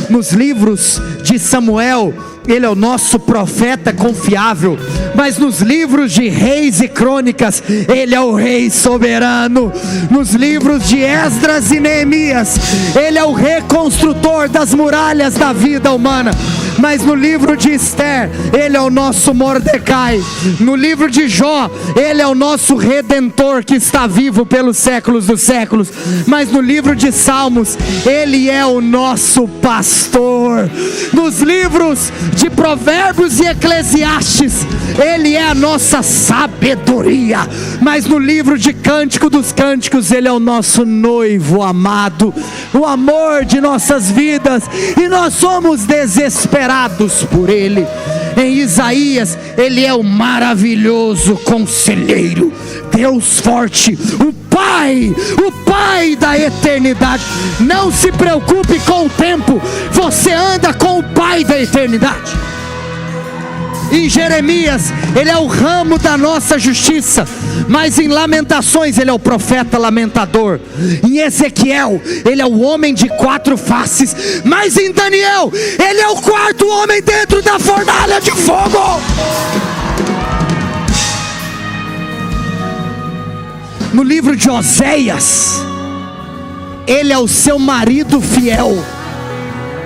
Nos livros de Samuel, ele é o nosso profeta confiável. Mas nos livros de Reis e Crônicas, ele é o rei soberano. Nos livros de Esdras e Neemias, ele é o reconstrutor das muralhas da vida humana. Mas no livro de Esther, ele é o nosso Mordecai. No livro de Jó, ele é o nosso Redentor que está vivo pelos séculos dos séculos. Mas no livro de Salmos, ele é o nosso pastor. Nos livros de Provérbios e Eclesiastes, ele é a nossa sabedoria. Mas no livro de Cântico dos Cânticos, ele é o nosso noivo amado, o amor de nossas vidas, e nós somos desesperados por ele. Em Isaías, ele é o maravilhoso conselheiro, Deus forte, o Pai da eternidade. Não se preocupe com o tempo, você anda com o Pai da eternidade. Em Jeremias, ele é o ramo da nossa justiça. Mas em Lamentações, ele é o profeta lamentador. Em Ezequiel, ele é o homem de 4 faces. Mas em Daniel, ele é o 4º homem dentro da fornalha de fogo. No livro de Oséias, ele é o seu marido fiel.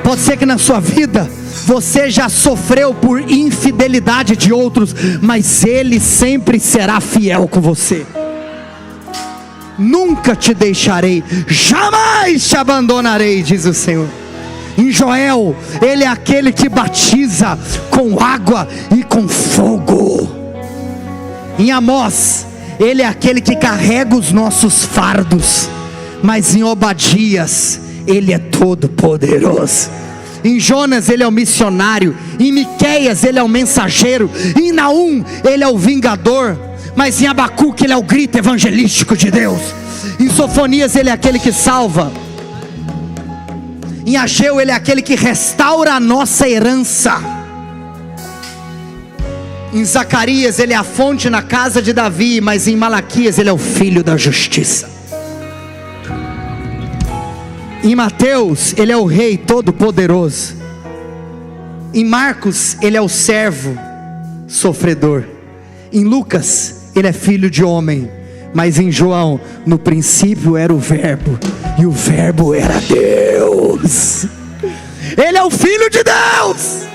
Pode ser que na sua vida você já sofreu por infidelidade de outros, mas ele sempre será fiel com você. Nunca te deixarei, jamais te abandonarei, diz o Senhor. Em Joel, ele é aquele que batiza com água e com fogo. Em Amós, ele é aquele que carrega os nossos fardos. Mas em Obadias, ele é todo poderoso. Em Jonas, ele é o missionário. Em Miqueias, ele é o mensageiro. Em Naum, ele é o vingador. Mas em Abacuque, ele é o grito evangelístico de Deus. Em Sofonias, ele é aquele que salva. Em Ageu, Ele é aquele que restaura a nossa herança. Em Zacarias, Ele é a fonte na casa de Davi, mas em Malaquias, Ele é o filho da justiça. Em Mateus, Ele é o rei todo-poderoso. Em Marcos, Ele é o servo sofredor. Em Lucas, Ele é filho de homem. Mas em João, no princípio era o verbo, e o verbo era Deus. Ele é o filho de Deus.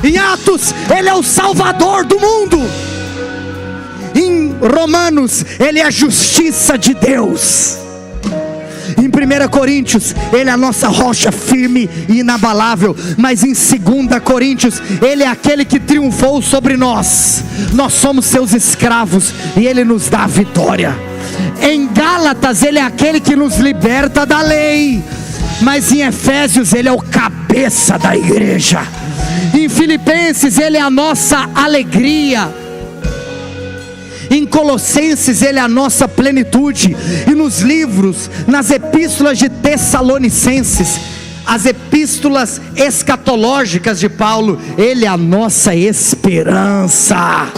Em Atos, Ele é o salvador do mundo. Em Romanos, Ele é a justiça de Deus. Em 1 Coríntios, Ele é a nossa rocha firme e inabalável. Mas em 2 Coríntios, Ele é aquele que triunfou sobre nós. Nós somos seus escravos e Ele nos dá a vitória. Em Gálatas, Ele é aquele que nos liberta da lei. Mas em Efésios, Ele é o cabeça da igreja. Em Filipenses, Ele é a nossa alegria. Em Colossenses, Ele é a nossa plenitude. E nos livros, nas epístolas de Tessalonicenses, as epístolas escatológicas de Paulo, Ele é a nossa esperança.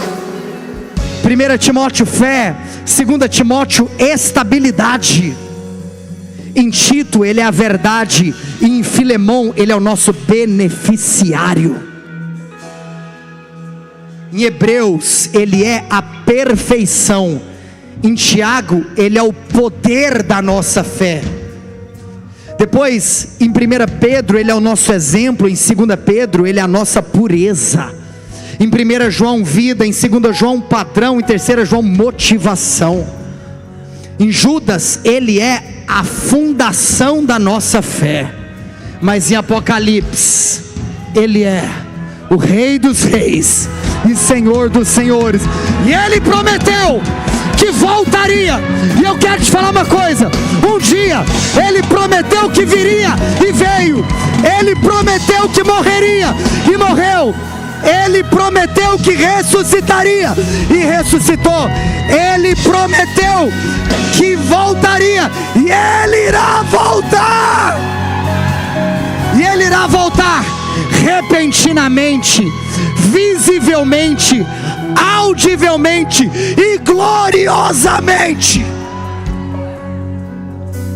1 Timóteo, fé. 2 Timóteo, estabilidade. Em Tito, Ele é a verdade. E em Filemão, Ele é o nosso beneficiário. Em Hebreus, Ele é a perfeição. Em Tiago, Ele é o poder da nossa fé. Depois, em 1 Pedro, Ele é o nosso exemplo. Em 2 Pedro, Ele é a nossa pureza. Em 1 João, vida. Em 2 João, padrão. Em 3 João, motivação. Em Judas, Ele é a fundação da nossa fé. Mas em Apocalipse, Ele é o Rei dos Reis e Senhor dos Senhores. E Ele prometeu que voltaria. E eu quero te falar uma coisa: um dia Ele prometeu que viria e veio. Ele prometeu que morreria e morreu. Ele prometeu que ressuscitaria e ressuscitou. Ele prometeu que voltaria e Ele irá voltar. E Ele irá voltar repentinamente, visivelmente, audivelmente e gloriosamente.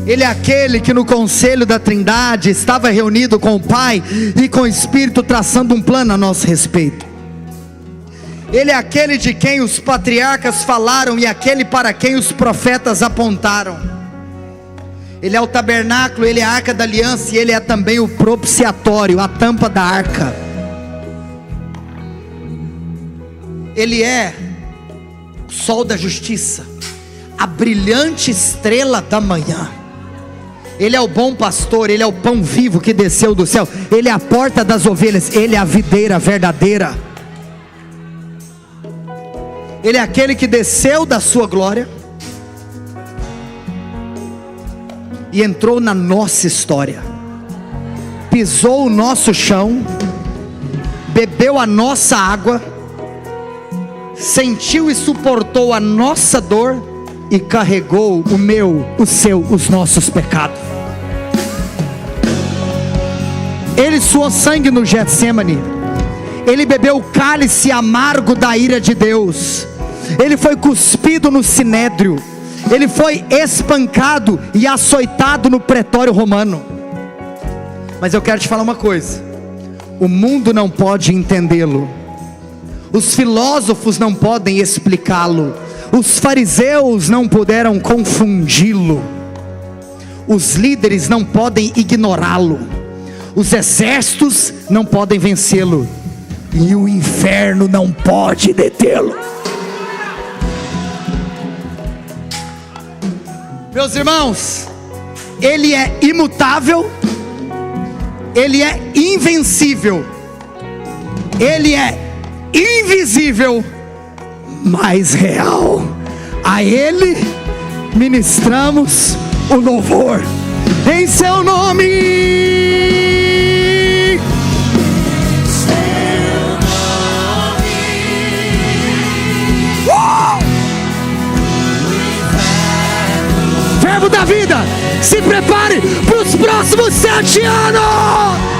Ele é aquele que no conselho da Trindade estava reunido com o Pai e com o Espírito, traçando um plano a nosso respeito. Ele é aquele de quem os patriarcas falaram e aquele para quem os profetas apontaram. Ele é o tabernáculo, Ele é a arca da aliança e Ele é também o propiciatório, a tampa da arca. Ele é o sol da justiça, a brilhante estrela da manhã. Ele é o bom pastor, Ele é o pão vivo que desceu do céu. Ele é a porta das ovelhas, Ele é a videira verdadeira. Ele é aquele que desceu da sua glória e entrou na nossa história, pisou o nosso chão, bebeu a nossa água, sentiu e suportou a nossa dor e carregou o meu, o seu, os nossos pecados. Ele suou sangue no Getsemane. Ele bebeu o cálice amargo da ira de Deus. Ele foi cuspido no sinédrio. Ele foi espancado e açoitado no pretório romano. Mas eu quero te falar uma coisa: o mundo não pode entendê-lo, os filósofos não podem explicá-lo, os fariseus não puderam confundi-lo, os líderes não podem ignorá-lo, os exércitos não podem vencê-lo, e o inferno não pode detê-lo. Meus irmãos, Ele é imutável, Ele é invencível, Ele é invisível, mas real. A Ele ministramos o louvor em seu nome. Verbo da vida, se prepare para o nos próximos 7 anos.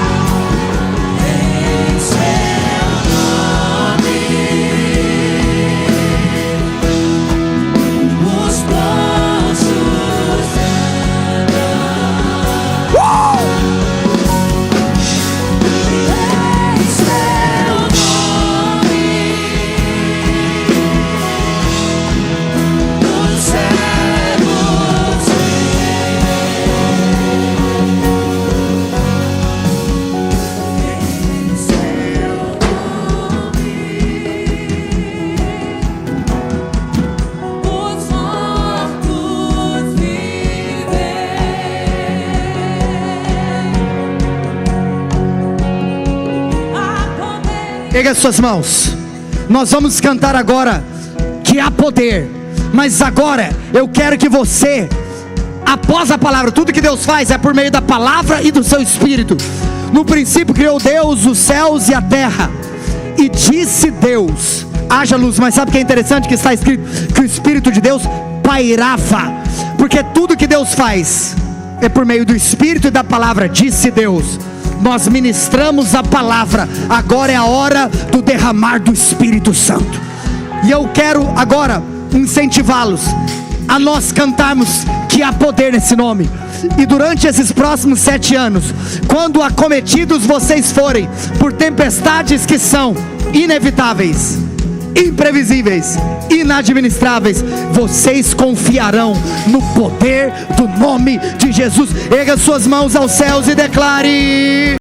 Pega as suas mãos. Nós vamos cantar agora que há poder. Mas agora eu quero que você, após a palavra, tudo que Deus faz é por meio da palavra e do seu Espírito. No princípio criou Deus os céus e a terra. E disse Deus: haja luz. Mas sabe o que é interessante? Que está escrito que o Espírito de Deus pairava. Porque tudo que Deus faz é por meio do Espírito e da palavra. Disse Deus. Nós ministramos a palavra. Agora é a hora do derramar do Espírito Santo. E eu quero agora incentivá-los a nós cantarmos que há poder nesse nome. E durante esses próximos 7 anos, quando acometidos vocês forem por tempestades que são inevitáveis, imprevisíveis, inadministráveis, vocês confiarão no poder do nome de Jesus. Erga suas mãos aos céus e declare: